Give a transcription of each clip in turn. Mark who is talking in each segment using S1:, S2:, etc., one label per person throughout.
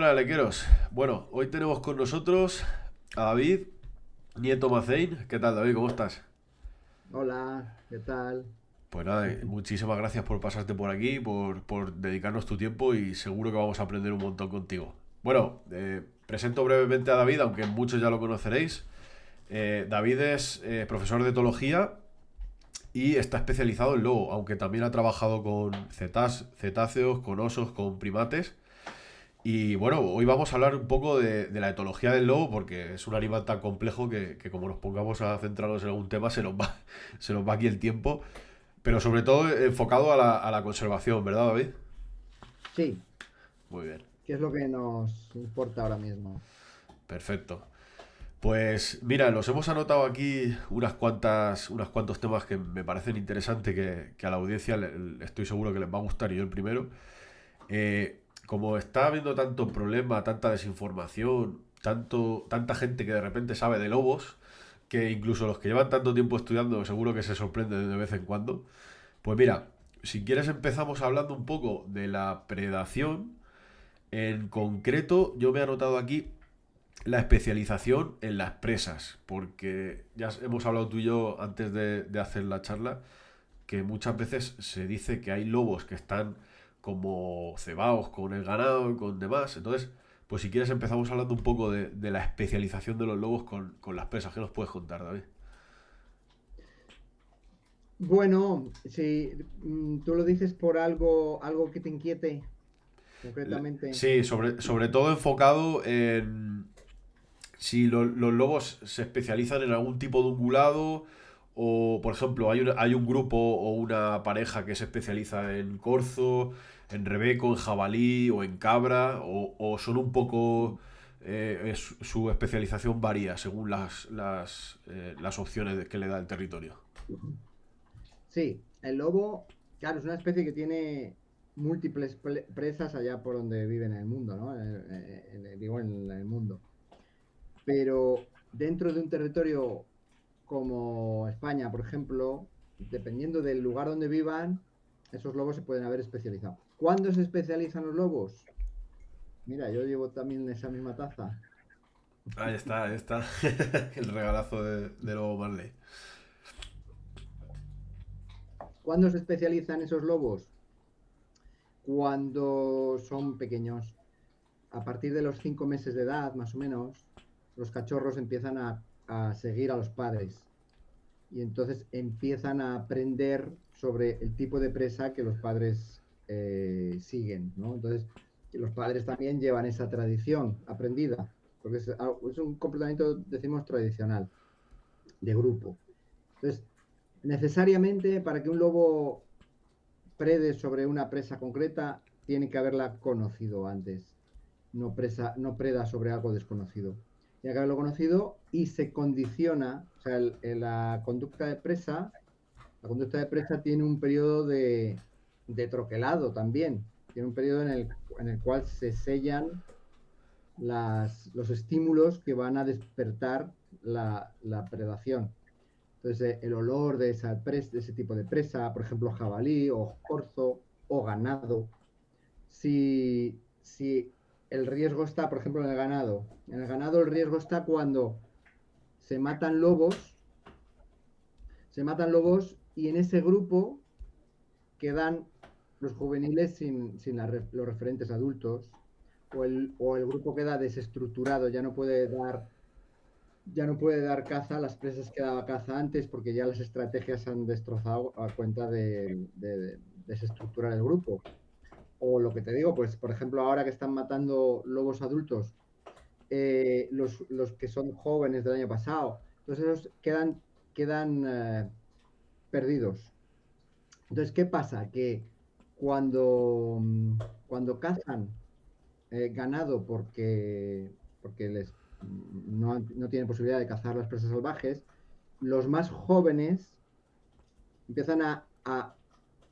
S1: buenas, lequeros. Bueno, hoy tenemos con nosotros a David Nieto Macein. ¿Qué tal, David? ¿Cómo estás?
S2: Hola, ¿qué tal?
S1: Pues nada, muchísimas gracias por pasarte por aquí, por dedicarnos tu tiempo y seguro que vamos a aprender un montón contigo. Bueno, presento brevemente a David, aunque muchos ya lo conoceréis. David es profesor de etología y está especializado en lobo, aunque también ha trabajado con cetáceos, con osos, con primates. Y bueno, hoy vamos a hablar un poco de la etología del lobo, porque es un animal tan complejo que como nos pongamos a centrarnos en algún tema, se nos va aquí el tiempo. Pero sobre todo enfocado a la conservación, ¿verdad, David?
S2: Sí,
S1: Muy bien,
S2: ¿qué es lo que nos importa ahora mismo?
S1: perfecto. Pues mira, nos hemos anotado aquí unos cuantos temas que me parecen interesantes que a la audiencia estoy seguro que les va a gustar y yo el primero. Como está habiendo tanto problema, tanta desinformación, tanta gente que de repente sabe de lobos, que incluso los que llevan tanto tiempo estudiando seguro que se sorprenden de vez en cuando. Pues mira, si quieres empezamos hablando un poco de la predación. En concreto, yo me he anotado aquí la especialización en las presas, porque ya hemos hablado tú y yo antes de hacer la charla, que muchas veces se dice que hay lobos que están como cebados con el ganado y con demás. Entonces, pues si quieres empezamos hablando un poco de la especialización de los lobos con las presas. ¿Qué nos puedes contar, David?
S2: Bueno, si tú lo dices por algo que te inquiete concretamente.
S1: Sí, sobre todo enfocado en si los lobos se especializan en algún tipo de ungulado o, por ejemplo, hay un grupo o una pareja que se especializa en corzo, en rebeco, en jabalí o en cabra o son un poco... su especialización varía según las opciones que le da el territorio.
S2: Sí, el lobo, claro, es una especie que tiene múltiples presas allá por donde vive en el mundo, ¿no? Digo, en el mundo. Pero dentro de un territorio como España, por ejemplo, dependiendo del lugar donde vivan, esos lobos se pueden haber especializado. ¿Cuándo se especializan los lobos? Mira, yo llevo también esa misma taza.
S1: Ahí está. El regalazo de Lobo Marley.
S2: ¿Cuándo se especializan esos lobos? Cuando son pequeños. A partir de los 5 meses de edad, más o menos, los cachorros empiezan a seguir a los padres y entonces empiezan a aprender sobre el tipo de presa que los padres siguen, ¿no? Entonces, los padres también llevan esa tradición aprendida, porque es un comportamiento, decimos, tradicional, de grupo. Entonces, necesariamente para que un lobo prede sobre una presa concreta, tiene que haberla conocido antes. No preda sobre algo desconocido. Tiene que haberlo conocido y se condiciona, o sea, la conducta de presa tiene un periodo de troquelado también. Tiene un periodo en el cual se sellan los estímulos que van a despertar la predación. Entonces, el olor de ese tipo de presa, por ejemplo, jabalí o corzo o ganado, si el riesgo está, por ejemplo, en el ganado el riesgo está cuando se matan lobos, se matan lobos y en ese grupo quedan los juveniles sin los referentes adultos, o el grupo queda desestructurado, ya no puede dar caza a las presas que daba caza antes porque ya las estrategias han destrozado a cuenta de desestructurar el grupo. O lo que te digo, pues por ejemplo, ahora que están matando lobos adultos, los que son jóvenes del año pasado, entonces esos quedan perdidos. Entonces, ¿qué pasa? Que cuando cazan ganado porque no tienen posibilidad de cazar las presas salvajes, los más jóvenes empiezan a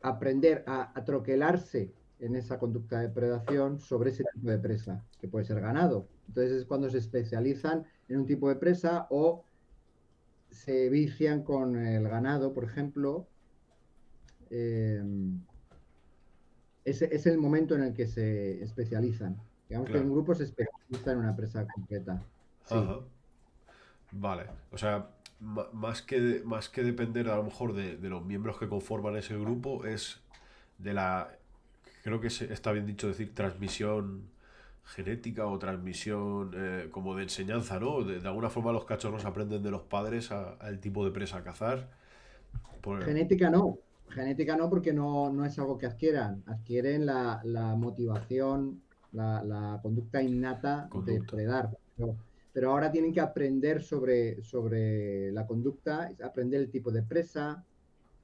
S2: aprender a troquelarse en esa conducta de predación sobre ese tipo de presa, que puede ser ganado. Entonces es cuando se especializan en un tipo de presa o se vician con el ganado, por ejemplo. Eh, es el momento en el que se especializan. Digamos que un
S1: claro.
S2: grupo se especializa en una presa concreta. Sí,
S1: Ajá. Vale. O sea, más que depender a lo mejor de los miembros que conforman ese grupo, es de la, creo que está bien dicho decir transmisión genética o transmisión como de enseñanza, ¿no? De alguna forma los cachorros aprenden de los padres al tipo de presa a cazar. Por,
S2: genética no porque no es algo que adquieran, adquieren la motivación, la conducta innata de
S1: conducta.
S2: predar. Pero ahora tienen que aprender sobre la conducta, aprender el tipo de presa,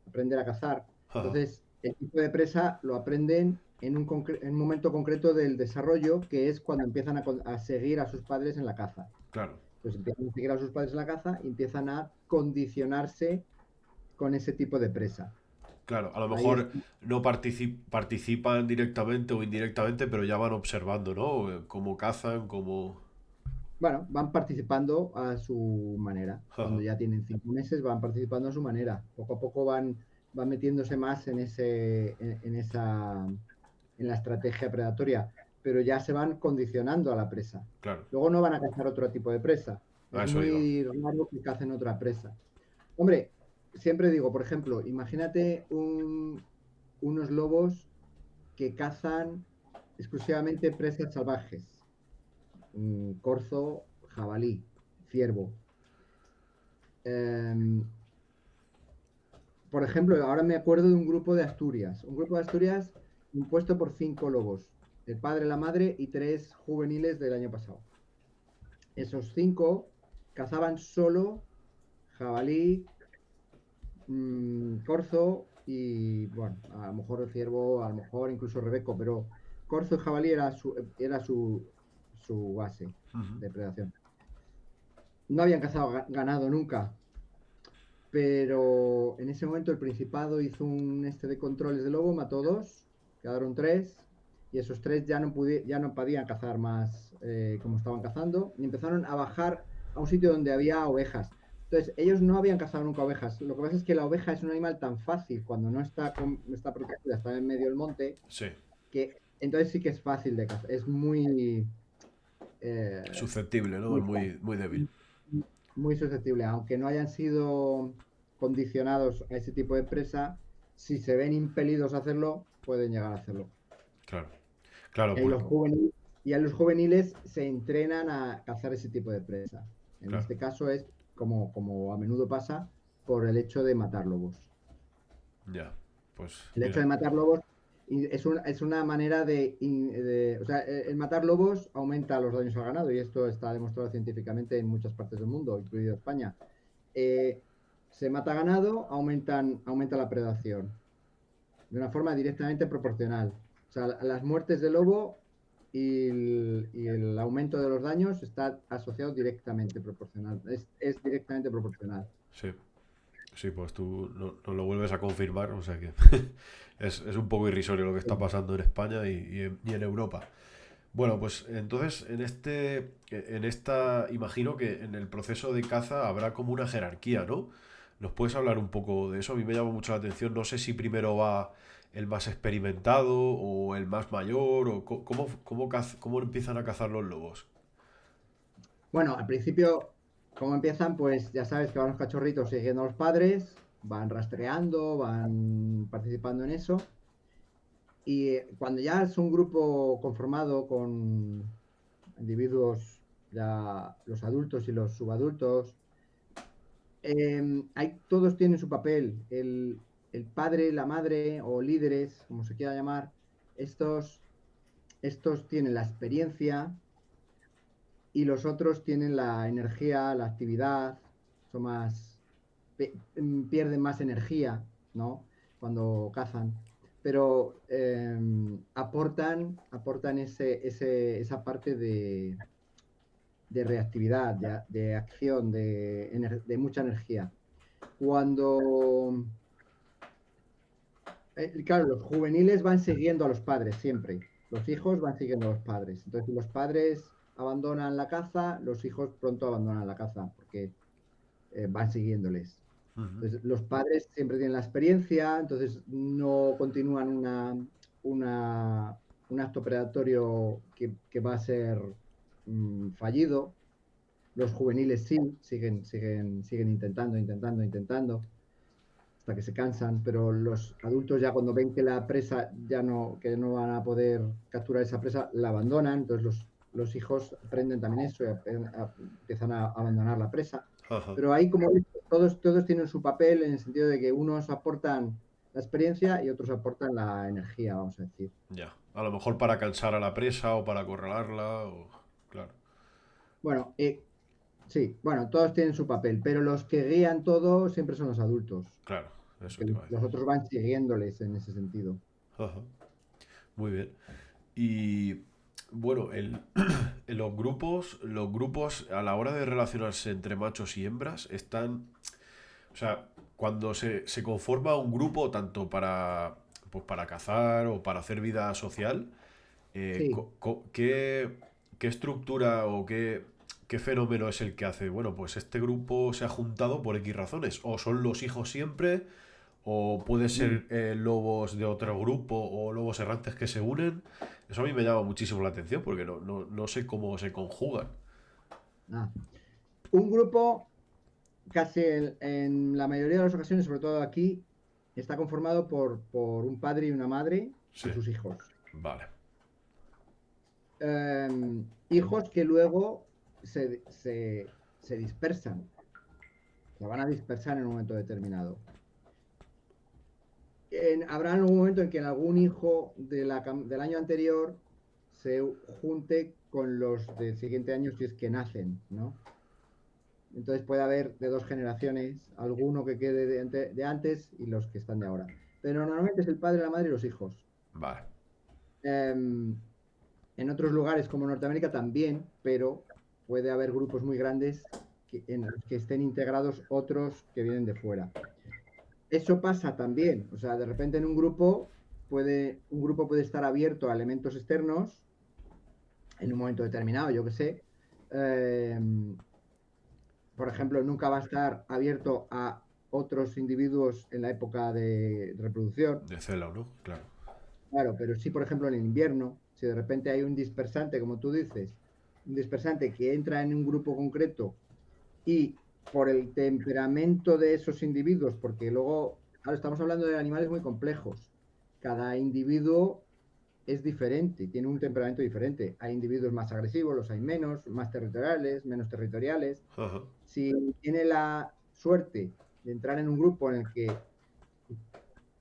S2: aprender a cazar.
S1: Ajá.
S2: Entonces, el tipo de presa lo aprenden en un momento concreto del desarrollo, que es cuando empiezan a seguir a sus padres en la caza.
S1: Claro.
S2: Entonces empiezan a seguir a sus padres en la caza y empiezan a condicionarse con ese tipo de presa.
S1: Claro, a lo
S2: Ahí es,
S1: mejor no participan directamente o indirectamente, pero ya van observando, ¿no? Cómo cazan, cómo...
S2: bueno, van participando a su manera.
S1: Ajá.
S2: Cuando ya tienen 5 meses, van participando a su manera. Poco a poco van metiéndose más en la estrategia predatoria, pero ya se van condicionando a la presa.
S1: Claro,
S2: Luego no van a cazar otro tipo de presa.
S1: a
S2: Es
S1: eso iba.
S2: muy raro que cacen otra presa. Hombre, siempre digo, por ejemplo, imagínate unos lobos que cazan exclusivamente presas salvajes, corzo, jabalí, ciervo. Eh, por ejemplo, ahora me acuerdo de un grupo de Asturias impuesto por 5 lobos, el padre, la madre y 3 juveniles del año pasado. Esos 5 cazaban solo jabalí, corzo y, bueno, a lo mejor el ciervo, a lo mejor incluso rebeco, pero corzo y jabalí era su base
S1: Ujú.
S2: de predación. No habían cazado ganado nunca, pero en ese momento el Principado hizo un de controles de lobo, mató 2, quedaron 3, y esos 3 ya no podían cazar más como estaban cazando, y empezaron a bajar a un sitio donde había ovejas. Entonces, ellos no habían cazado nunca ovejas. Lo que pasa es que la oveja es un animal tan fácil cuando no está protegida, está en medio del monte,
S1: Sí,
S2: que entonces sí que es fácil de cazar. Es eh,
S1: susceptible, ¿no? Es
S2: muy
S1: muy, muy débil.
S2: muy susceptible, aunque no hayan sido condicionados a ese tipo de presa, si se ven impelidos a hacerlo, pueden llegar a hacerlo.
S1: Claro, claro,
S2: En
S1: porque...
S2: los juveniles, y a los juveniles se entrenan a cazar ese tipo de presa. En
S1: Claro,
S2: este caso es, como a menudo pasa, por el hecho de matar lobos.
S1: ya. Pues
S2: El hecho
S1: mira,
S2: de matar lobos es una manera o sea, el matar lobos aumenta los daños al ganado y esto está demostrado científicamente en muchas partes del mundo, incluido España. Eh, Se mata ganado, aumenta la predación de una forma directamente proporcional. O sea, las muertes de lobo y el aumento de los daños está asociado directamente proporcional. Es directamente proporcional.
S1: sí. Sí, pues tú no lo vuelves a confirmar, o sea que es un poco irrisorio lo que está pasando en España y en Europa. Bueno, pues entonces en esta, imagino que en el proceso de caza habrá como una jerarquía, ¿no? ¿Nos puedes hablar un poco de eso? A mí me llama mucho la atención. No sé si primero va el más experimentado o el más mayor o cómo empiezan a cazar los lobos.
S2: Bueno, al principio, ¿cómo empiezan? Pues ya sabes que van los cachorritos siguiendo a los padres, van rastreando, van participando en eso. Y cuando ya es un grupo conformado con individuos, ya los adultos y los subadultos, todos tienen su papel. El padre, la madre o líderes, como se quiera llamar, estos, estos tienen la experiencia y los otros tienen la energía, la actividad, son pierden más energía, ¿no? Cuando cazan, pero aportan esa parte de reactividad, de acción, de mucha energía. Cuando, claro, los juveniles van siguiendo a los padres siempre. Los hijos van siguiendo a los padres. Entonces, si los padres abandonan la caza, los hijos pronto abandonan la caza porque van siguiéndoles.
S1: Ujú.
S2: Entonces, los padres siempre tienen la experiencia, entonces no continúan una un acto predatorio que va a ser fallido. Los juveniles sí, siguen intentando, hasta que se cansan, pero los adultos ya cuando ven que la presa que no van a poder capturar esa presa, la abandonan, entonces los hijos aprenden también eso y empiezan a abandonar la presa.
S1: Ajá.
S2: Pero ahí como todos tienen su papel en el sentido de que unos aportan la experiencia y otros aportan la energía, vamos a decir.
S1: Ya. A lo mejor para cansar a la presa o para acorralarla o... Claro,
S2: Bueno, sí, bueno, todos tienen su papel, pero los que guían todo siempre son los adultos,
S1: claro. Eso
S2: porque
S1: te iba a decir.
S2: los otros van siguiéndoles en ese sentido.
S1: Ajá. Muy bien. Y bueno, en los grupos a la hora de relacionarse entre machos y hembras están, o sea, cuando se conforma un grupo tanto para, pues para cazar o para hacer vida social,
S2: Sí,
S1: ¿qué estructura o qué fenómeno es el que hace? Bueno, pues este grupo se ha juntado por X razones, o son los hijos siempre, o puede
S2: mm,
S1: ser lobos de otro grupo o lobos errantes que se unen. Eso a mí me llama muchísimo la atención porque no sé cómo se conjugan.
S2: ah. Un grupo casi en la mayoría de las ocasiones, sobre todo aquí, está conformado por un padre y una madre
S1: Sí,
S2: y sus hijos.
S1: vale,
S2: Hijos que luego se dispersan, se van a dispersar en un momento determinado. Habrá algún momento en que algún hijo del año anterior se junte con los del siguiente año si es que nacen, ¿no? Entonces puede haber de dos generaciones, alguno que quede de antes y los que están de ahora. Pero normalmente es el padre, la madre y los hijos.
S1: vale,
S2: Em, en otros lugares como Norteamérica también, pero puede haber grupos muy grandes en los que estén integrados otros que vienen de fuera. Eso pasa también, o sea, de repente en un grupo puede estar abierto a elementos externos en un momento determinado, yo que sé. Eh, por ejemplo, nunca va a estar abierto a otros individuos en la época de reproducción,
S1: de celo, ¿no? Claro.
S2: claro, pero sí, por ejemplo, en el invierno, si de repente hay un dispersante, como tú dices, un dispersante que entra en un grupo concreto y por el temperamento de esos individuos, porque luego, ahora estamos hablando de animales muy complejos, cada individuo es diferente, tiene un temperamento diferente. Hay individuos más agresivos, los hay menos, más territoriales, menos territoriales.
S1: Ajá.
S2: Si tiene la suerte de entrar en un grupo en el que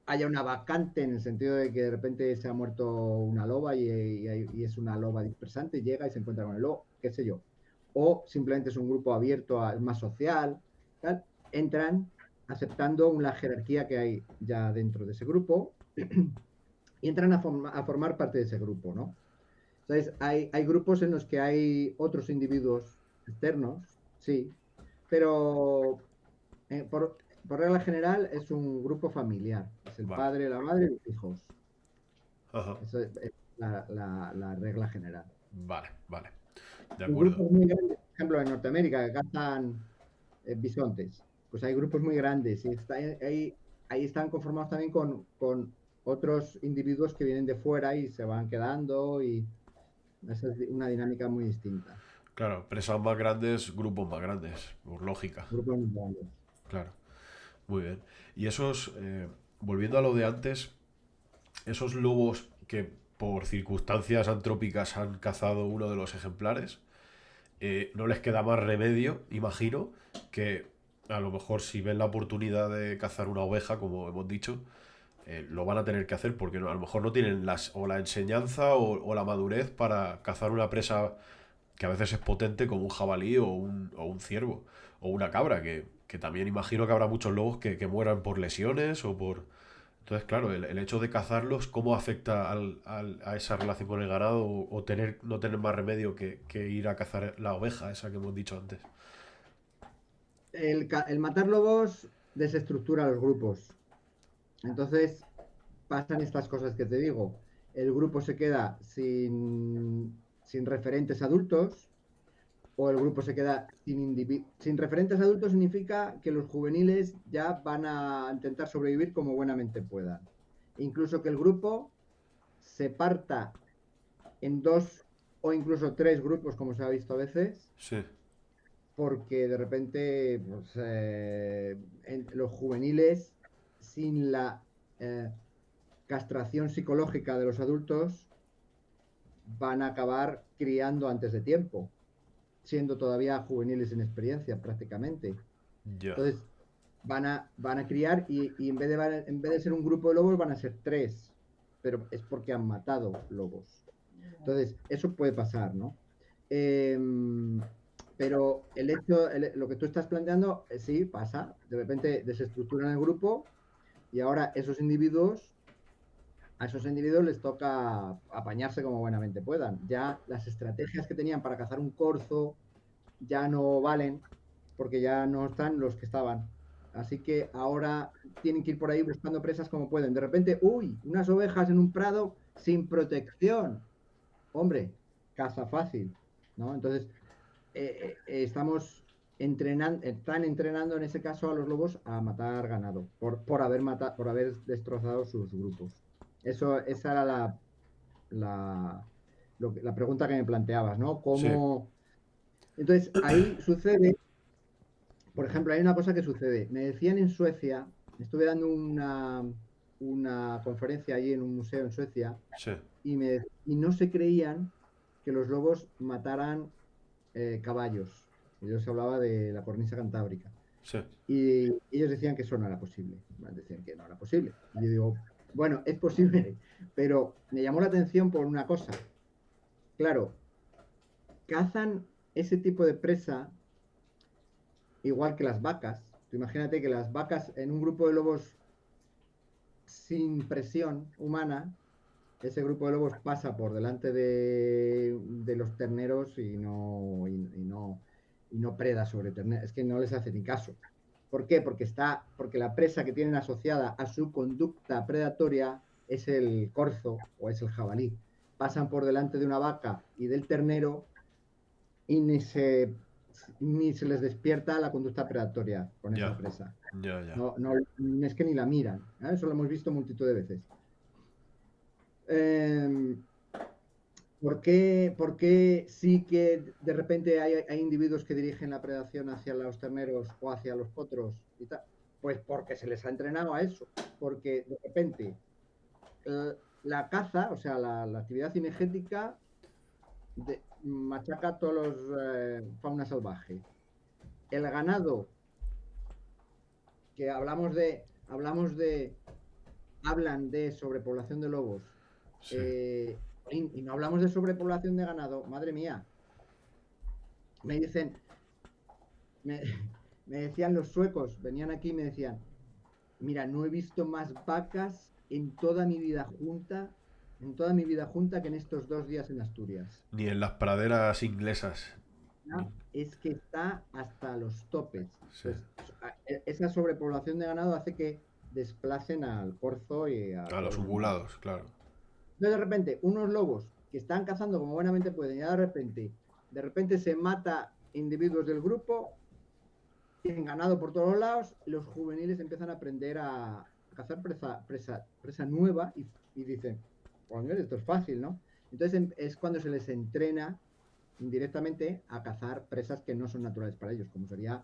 S2: haya una vacante, en el sentido de que de repente se ha muerto una loba y es una loba dispersante, llega y se encuentra con el lobo, qué sé yo. O simplemente es un grupo abierto, más social, tal, entran aceptando una jerarquía que hay ya dentro de ese grupo y entran a formar parte de ese grupo, ¿no? Entonces, hay grupos en los que hay otros individuos externos, sí, pero por regla general es un grupo familiar. Es el
S1: Vale.
S2: padre, la madre y los hijos.
S1: Ajá.
S2: Eso es la regla general.
S1: Vale, vale. De
S2: En
S1: acuerdo.
S2: grupos muy grandes, por ejemplo, en Norteamérica, que cazan bisontes, pues hay grupos muy grandes y ahí están conformados también con otros individuos que vienen de fuera y se van quedando y esa es una dinámica muy distinta.
S1: Claro, presas más grandes, grupos más grandes, por lógica.
S2: Grupos muy grandes.
S1: Claro, muy bien. Y esos, volviendo a lo de antes, esos lobos que por circunstancias antrópicas han cazado uno de los ejemplares, no les queda más remedio, imagino, que a lo mejor si ven la oportunidad de cazar una oveja, como hemos dicho, lo van a tener que hacer porque a lo mejor no tienen o la enseñanza o la madurez para cazar una presa que a veces es potente como un jabalí o un ciervo o una cabra, que también imagino que habrá muchos lobos que mueran por lesiones o por... Entonces, claro, el hecho de cazarlos, ¿cómo afecta a esa relación con el ganado o no tener más remedio que ir a cazar la oveja, esa que hemos dicho antes?
S2: El matar lobos desestructura los grupos. Entonces pasan estas cosas que te digo. El grupo se queda sin referentes adultos o el grupo se queda sin referentes adultos significa que los juveniles ya van a intentar sobrevivir como buenamente puedan. Incluso que el grupo se parta en dos o incluso tres grupos, como se ha visto a veces,
S1: Sí,
S2: porque de repente pues, los juveniles, sin la eh, castración psicológica de los adultos, van a acabar criando antes de tiempo, siendo todavía juveniles en experiencia prácticamente.
S1: ya.
S2: Entonces, van a criar y en vez de ser un grupo de lobos van a ser tres, pero es porque han matado lobos. Entonces, eso puede pasar, ¿no? Eh, pero lo que tú estás planteando, sí, pasa. De repente desestructuran el grupo y ahora a esos individuos les toca apañarse como buenamente puedan. Ya las estrategias que tenían para cazar un corzo ya no valen porque ya no están los que estaban. Así que ahora tienen que ir por ahí buscando presas como pueden. De repente, uy, unas ovejas en un prado sin protección. Hombre, caza fácil, ¿no? Entonces, están entrenando en ese caso a los lobos a matar ganado por haber destrozado sus grupos. Esa era la, la pregunta que me planteabas, ¿no?
S1: Sí,
S2: ¿Cómo? Entonces, ahí sucede, por ejemplo, hay una cosa que sucede. Me decían en Suecia, estuve dando una conferencia allí en un museo en Suecia,
S1: sí,
S2: y no se creían que los lobos mataran caballos. Ellos hablaba de la cornisa cantábrica.
S1: sí.
S2: Y ellos decían que eso no era posible. Decían que no era posible. Y yo digo, bueno, es posible, pero me llamó la atención por una cosa. Claro, cazan ese tipo de presa igual que las vacas. Tú imagínate que las vacas en un grupo de lobos sin presión humana, ese grupo de lobos pasa por delante de los terneros y no preda sobre terneros. Es que no les hace ni caso. ¿Por qué? Porque la presa que tienen asociada a su conducta predatoria es el corzo o es el jabalí. Pasan por delante de una vaca y del ternero y ni se les despierta la conducta predatoria con esa
S1: Ya,
S2: presa.
S1: ya, ya.
S2: No, no, es que ni la miran. ¿Eh? Eso lo hemos visto multitud de veces. Eh, ¿por qué sí que de repente hay individuos que dirigen la predación hacia los terneros o hacia los potros y tal? Pues porque se les ha entrenado a eso. Porque de repente la caza, o sea, la actividad cinegética machaca a todos los fauna salvaje. El ganado, que hablan de sobrepoblación de lobos,
S1: Sí,
S2: y no hablamos de sobrepoblación de ganado, madre mía, me dicen, me, me decían los suecos, venían aquí y me decían, mira, no he visto más vacas en toda mi vida junta que en estos 2 días en Asturias.
S1: ni en las praderas inglesas. Ni-
S2: ¿No? Es que está hasta los topes.
S1: Sí.
S2: Entonces, esa sobrepoblación de ganado hace que desplacen al corzo y a
S1: A
S2: todos
S1: los
S2: los demás.
S1: ungulados, claro.
S2: Entonces, de repente, unos lobos que están cazando como buenamente pueden, y de repente se mata individuos del grupo, tienen ganado por todos lados, los juveniles empiezan a aprender a cazar presa nueva y dicen, coño, esto es fácil, ¿no? Entonces es cuando se les entrena indirectamente a cazar presas que no son naturales para ellos, como serían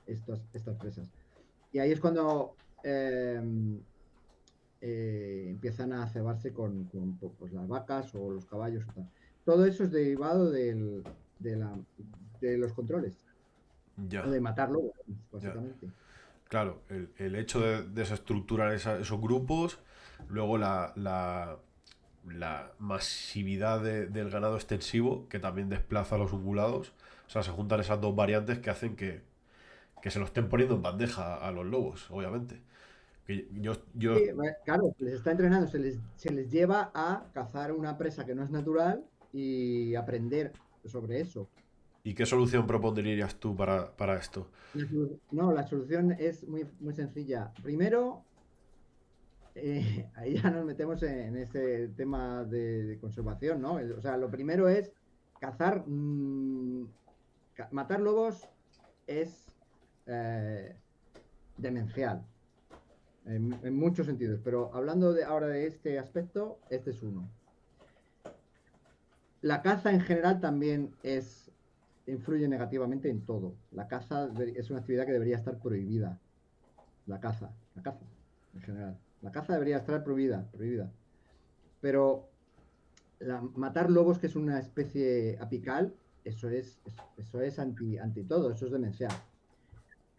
S2: estas presas. Y ahí es cuando empiezan a cebarse con, pues, las vacas o los caballos. O tal. Todo eso es derivado de los controles, o
S1: Ya,
S2: de matar lobos,
S1: ya.
S2: básicamente.
S1: Claro, el hecho de desestructurar esos grupos, luego la masividad del ganado extensivo, que también desplaza a los ungulados. O sea, se juntan esas dos variantes que hacen que se lo estén poniendo en bandeja a los lobos, obviamente.
S2: Sí,
S1: Yo,
S2: claro, les está entrenando, se les lleva a cazar una presa que no es natural y aprender sobre eso.
S1: ¿y qué solución propondrías tú para esto?
S2: No, la solución es muy, muy sencilla. Primero, ahí ya nos metemos en ese tema de conservación, ¿no? O sea, lo primero es cazar, matar lobos es eh, demencial en muchos sentidos, pero hablando ahora de este aspecto, este es uno. La caza en general también influye negativamente en todo. La caza es una actividad que debería estar prohibida. La caza en general. La caza debería estar prohibida, prohibida. Pero matar lobos, que es una especie apical, eso es anti todo, eso es demencial.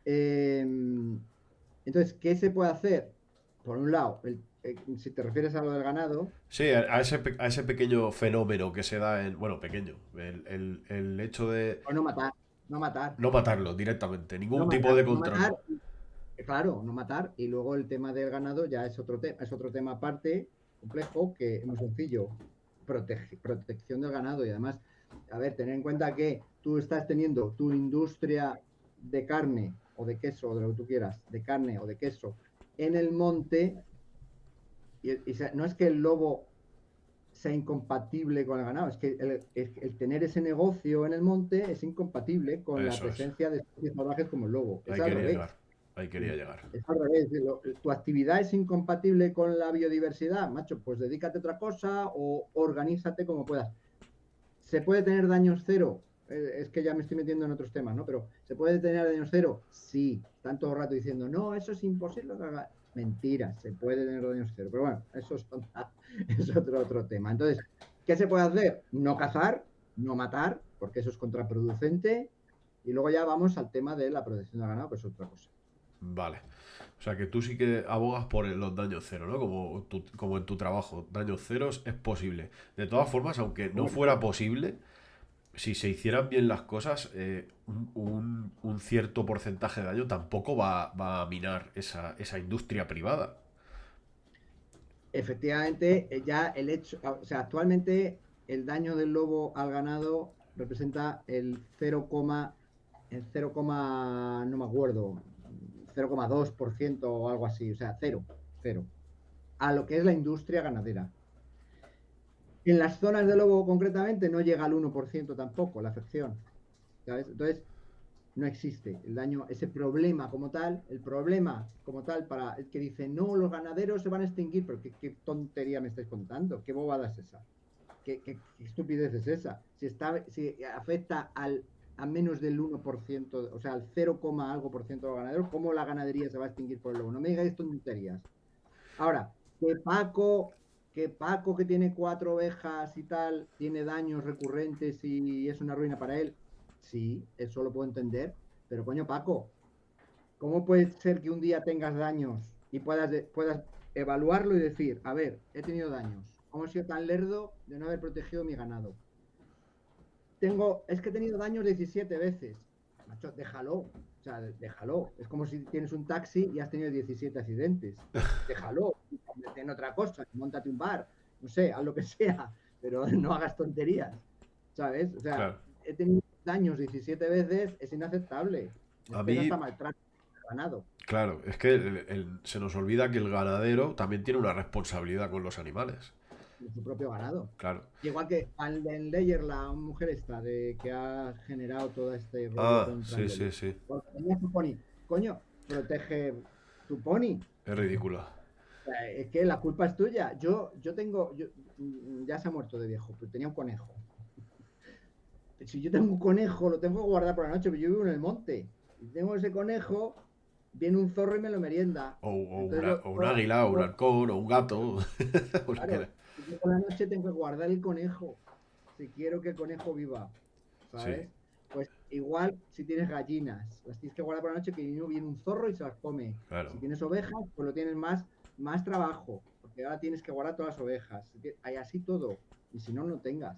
S2: Entonces, ¿qué se puede hacer? Por un lado, si te refieres a lo del ganado,
S1: Sí, a ese pequeño fenómeno que se da en... Bueno, pequeño. El hecho de
S2: o no matar, no matar,
S1: no matarlo directamente.
S2: no
S1: Ningún tipo
S2: matar,
S1: de
S2: no
S1: control.
S2: matar, claro, no matar. Y luego el tema del ganado ya es otro tema aparte, complejo, que es muy sencillo. Protección del ganado. Y además, a ver, tener en cuenta que tú estás teniendo tu industria de carne o de queso, o de lo que tú quieras, de carne o de queso, en el monte, y no es que el lobo sea incompatible con el ganado, es que el tener ese negocio en el monte es incompatible con la
S1: Eso es.
S2: presencia de especies salvajes como el lobo. Es
S1: Ahí
S2: al
S1: quería
S2: revés.
S1: llegar. Ahí quería llegar.
S2: Es al revés. Tu actividad es incompatible con la biodiversidad, macho, pues dedícate a otra cosa o organízate como puedas. ¿Se puede tener daños cero? Es que ya me estoy metiendo en otros temas, ¿no? Pero ¿se puede tener daños cero? Sí. Están todo el rato diciendo, no, eso es imposible. Mentira, se puede tener daños cero. Pero bueno, eso es otro tema. Entonces, ¿qué se puede hacer? No cazar, no matar, porque eso es contraproducente. Y luego ya vamos al tema de la protección del ganado, que es otra cosa.
S1: Vale. O sea que tú sí que abogas por los daños cero, ¿no? Como en tu trabajo. Daños ceros es posible. De todas formas, aunque no
S2: Bueno,
S1: fuera posible, si se hicieran bien las cosas, un cierto porcentaje de daño tampoco va a minar esa industria privada.
S2: efectivamente, ya el hecho, o sea, actualmente el daño del lobo al ganado representa el 0, no me acuerdo, 0,2% o algo así, o sea, cero, cero, a lo que es la industria ganadera. En las zonas de lobo concretamente no llega al 1% tampoco la afección, ¿sabes? Entonces, no existe el daño, ese problema como tal, el problema como tal para el que dice, no, los ganaderos se van a extinguir, pero ¿qué tontería me estáis contando? ¿Qué bobada es esa? ¿Qué estupidez es esa? Si afecta a menos del 1%, o sea, al 0, algo por ciento de los ganaderos, ¿cómo la ganadería se va a extinguir por el lobo? No me digáis tonterías. Ahora, que Paco que tiene 4 ovejas y tal, tiene daños recurrentes y es una ruina para él, sí, eso lo puedo entender, pero coño, Paco, ¿cómo puede ser que un día tengas daños y puedas evaluarlo y decir, a ver, he tenido daños, ¿cómo he sido tan lerdo de no haber protegido mi ganado? Es que he tenido daños 17 veces. Macho, déjalo. O sea, déjalo. Es como si tienes un taxi y has tenido 17 accidentes. Déjalo. En otra cosa. Móntate un bar. No sé, haz lo que sea. Pero no hagas tonterías. ¿Sabes? O sea,
S1: Claro.
S2: he tenido daños 17 veces. Es inaceptable. Es
S1: A
S2: que es hasta
S1: mí,
S2: maltrato ganado.
S1: claro, es que se nos olvida que el ganadero también tiene una responsabilidad con los animales.
S2: De su propio ganado.
S1: Claro.
S2: Igual que Alden Leyer, la mujer esta, que ha generado todo este rollo
S1: Ah,
S2: contra
S1: sí,
S2: el
S1: sí,
S2: delito.
S1: sí.
S2: Porque tenía su pony. Coño, protege tu pony.
S1: Es ridículo.
S2: O sea, es que la culpa es tuya. Ya se ha muerto de viejo, pero tenía un conejo. Si yo tengo un conejo, lo tengo que guardar por la noche, pero yo vivo en el monte. Y tengo ese conejo, viene un zorro y me lo merienda. Entonces,
S1: O un águila, o un halcón, o un gato. O lo que
S2: claro,
S1: era.
S2: yo por la noche tengo que guardar el conejo, si quiero que el conejo viva,
S1: Sí,
S2: ¿sabes? Pues igual si tienes gallinas, las tienes que guardar por la noche, que viene un zorro y se las come. Si
S1: claro.
S2: tienes ovejas, pues lo tienes más trabajo, porque ahora tienes que guardar todas las ovejas. Hay así todo, y si no, no tengas.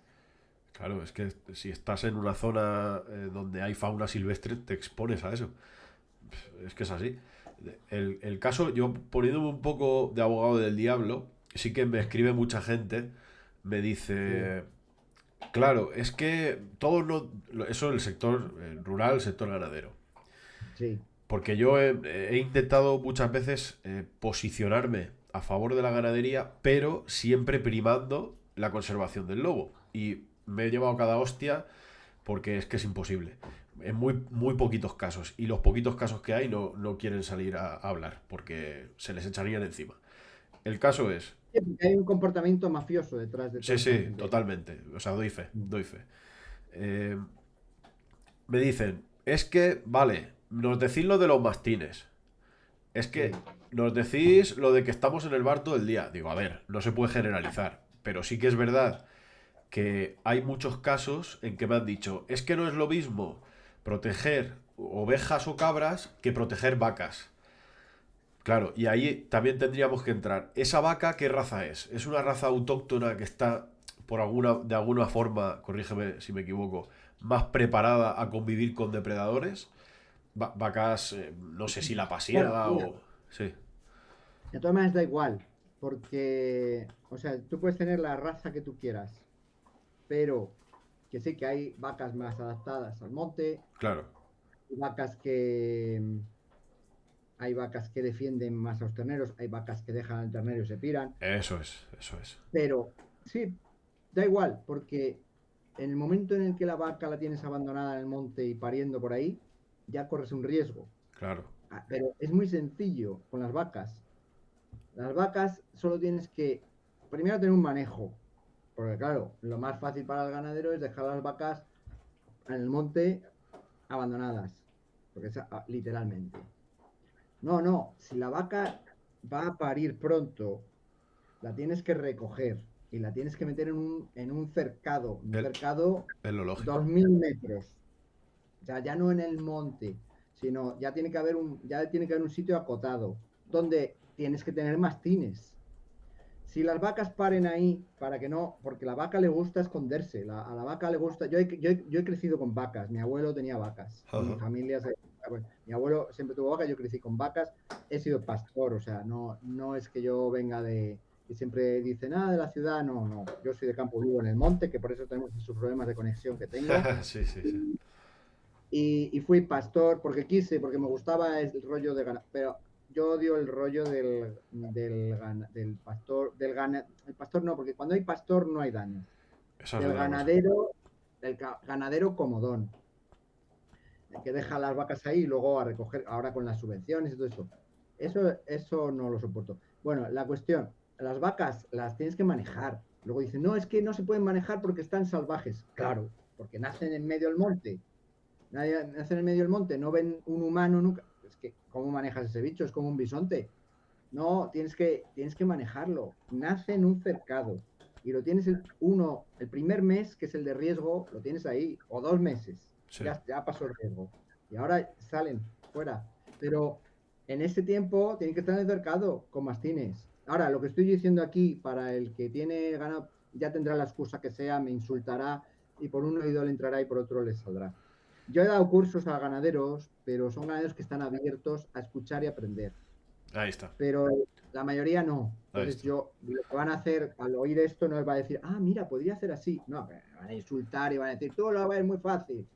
S1: Claro, es que si estás en una zona donde hay fauna silvestre, te expones a eso. Es que es así. El caso, yo poniéndome un poco de abogado del diablo, sí que me escribe mucha gente, me
S2: Sí,
S1: dice, claro, es que todos no, eso el sector rural, el sector ganadero.
S2: sí,
S1: Porque yo he intentado muchas veces posicionarme a favor de la ganadería, pero siempre primando la conservación del lobo. Y me he llevado cada hostia porque es que es imposible. En muy poquitos casos. Y los poquitos casos que hay no quieren salir a hablar porque se les echarían encima. El caso es,
S2: Sí, porque hay un comportamiento mafioso detrás de
S1: sí,
S2: toda esta
S1: sí,
S2: gente.
S1: totalmente, o sea, doy fe,
S2: Mm.
S1: doy fe. Eh, Me dicen, es que, vale, nos decís lo de los mastines, es que
S2: Sí.
S1: nos decís lo de que estamos en el bar todo el día. Digo, a ver, no se puede generalizar, pero sí que es verdad que hay muchos casos en que me han dicho, es que no es lo mismo proteger ovejas o cabras que proteger vacas. Claro, y ahí también tendríamos que entrar. ¿Esa vaca qué raza es? ¿Es una raza autóctona que está, de alguna forma, corrígeme si me equivoco, más preparada a convivir con depredadores? Vacas, no sé si la
S2: Bueno,
S1: pasiega
S2: mira,
S1: o... Sí,
S2: de todas maneras da igual, porque, o sea, tú puedes tener la raza que tú quieras, pero que sí que hay vacas más adaptadas al monte,
S1: claro.
S2: vacas que hay vacas que defienden más a los terneros, hay vacas que dejan al ternero y se piran,
S1: Eso es, eso es.
S2: pero sí, da igual, porque en el momento en el que la vaca la tienes abandonada en el monte y pariendo por ahí, ya corres un riesgo.
S1: Claro.
S2: Pero es muy sencillo con las vacas. Las vacas solo tienes que, primero, tener un manejo, porque claro, lo más fácil para el ganadero es dejar las vacas en el monte abandonadas, porque es literalmente. No, no, si la vaca va a parir pronto, la tienes que recoger y la tienes que meter un
S1: Es,
S2: cercado
S1: es lo lógico.
S2: 2000 metros. O sea, ya no en el monte, sino ya tiene que haber un sitio acotado, donde tienes que tener mastines. Si las vacas paren ahí, para que no, porque la vaca le gusta esconderse, a la vaca le gusta, yo he crecido con vacas, mi abuelo tenía vacas, mi
S1: Ajá.
S2: familia, bueno, mi abuelo siempre tuvo vacas, yo crecí con vacas, he sido pastor, o sea, no es que yo venga y siempre dicen, de la ciudad, no, no, yo soy de campo, vivo en el monte, que por eso tenemos esos problemas de conexión que tengo,
S1: Sí, sí, sí.
S2: y fui pastor porque quise, porque me gustaba el rollo de ganar, pero yo odio el rollo del pastor, el pastor no, porque cuando hay pastor no hay daño.
S1: Esa es
S2: Del
S1: otra cosa.
S2: ganadero, ganadero comodón, el que deja las vacas ahí y luego a recoger, ahora con las subvenciones y todo eso. Eso no lo soporto. Bueno, la cuestión, las vacas las tienes que manejar. Luego dicen, no, es que no se pueden manejar porque están salvajes. Claro, porque nacen en medio del monte. Nadie nace en el medio del monte, no ven un humano nunca. Es que, ¿cómo manejas ese bicho? Es como un bisonte. No, tienes que manejarlo. Nace en un cercado. Y lo tienes el primer mes, que es el de riesgo, lo tienes ahí, o 2 meses.
S1: Sí,
S2: Ya pasó el riesgo. Y ahora salen fuera. Pero en ese tiempo tienen que estar en el cercado con mastines. Ahora, lo que estoy diciendo aquí, para el que tiene ganado, ya tendrá la excusa que sea, me insultará y por un oído le entrará y por otro le saldrá. Yo he dado cursos a ganaderos, pero son ganaderos que están abiertos a escuchar y aprender,
S1: ahí está.
S2: pero la mayoría no.
S1: Ahí
S2: Entonces
S1: está.
S2: lo que van a hacer al oír esto no les va a decir, mira, podría hacer así. No, van a insultar y van a decir, tú lo ves muy fácil.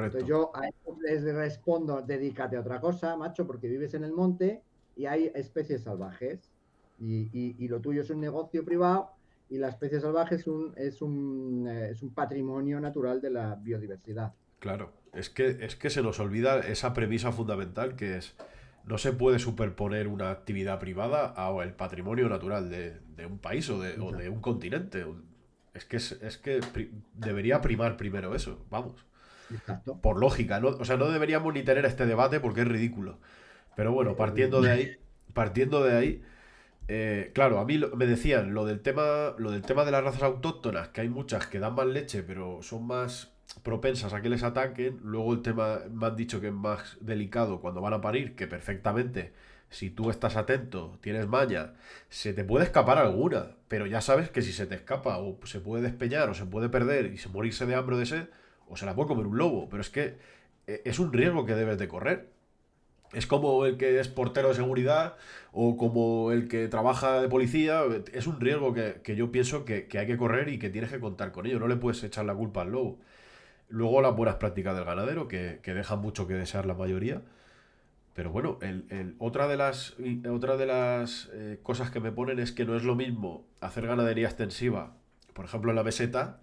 S2: Entonces
S1: Correcto.
S2: yo a ellos les respondo, dedícate a otra cosa, macho, porque vives en el monte y hay especies salvajes y lo tuyo es un negocio privado y la especie salvaje es un patrimonio natural de la biodiversidad.
S1: Claro. Es que se nos olvida esa premisa fundamental que es no se puede superponer una actividad privada a el patrimonio natural de un país o de
S2: Exacto.
S1: un continente. Es que debería primar primero eso, vamos.
S2: Exacto.
S1: Por lógica, ¿no? O sea, no deberíamos ni tener este debate porque es ridículo. Pero bueno, partiendo de ahí, claro, a mí me decían lo del tema de las razas autóctonas, que hay muchas que dan más leche, pero son más propensas a que les ataquen. Luego el tema me han dicho que es más delicado cuando van a parir, que perfectamente, si tú estás atento, tienes maña, se te puede escapar alguna, pero ya sabes que si se te escapa o se puede despeñar o se puede perder y se morirse de hambre o de sed, o se la puede comer un lobo, pero es que es un riesgo que debes de correr. Es como el que es portero de seguridad o como el que trabaja de policía. Es un riesgo que yo pienso que hay que correr y que tienes que contar con ello. No le puedes echar la culpa al lobo. Luego las buenas prácticas del ganadero, que dejan mucho que desear la mayoría. Pero bueno, otra de las cosas que me ponen es que no es lo mismo hacer ganadería extensiva, por ejemplo en la meseta,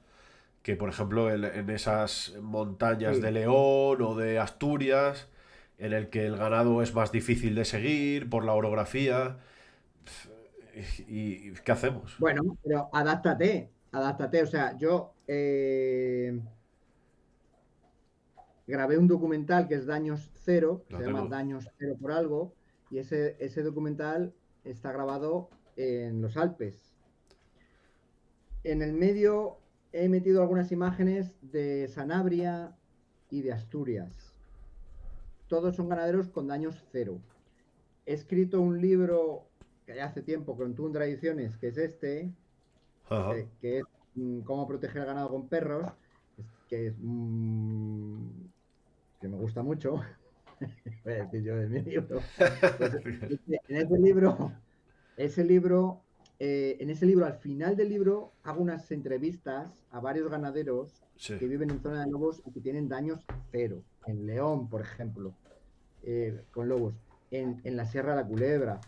S1: que por ejemplo en esas montañas de
S2: Sí,
S1: León o de Asturias, en el que el ganado es más difícil de seguir por la orografía. ¿Y qué hacemos?
S2: Bueno, pero adáptate. O sea, yo grabé un documental que es Daños Cero, que
S1: Lo
S2: se llama
S1: tengo.
S2: Daños Cero por algo, y ese documental está grabado en los Alpes. En el medio he metido algunas imágenes de Sanabria y de Asturias. Todos son ganaderos con daños cero. He escrito un libro que ya hace tiempo con Tundra Ediciones, que es este,
S1: Ajá.
S2: que es Cómo proteger el ganado con perros, que es que me gusta mucho. Voy a decir yo de mi libro. Pues en ese libro, en ese libro, al final del libro, hago unas entrevistas a varios ganaderos
S1: Sí.
S2: que viven en zona de lobos y que tienen daños cero. En León, por ejemplo, con lobos. En la Sierra de la Culebra.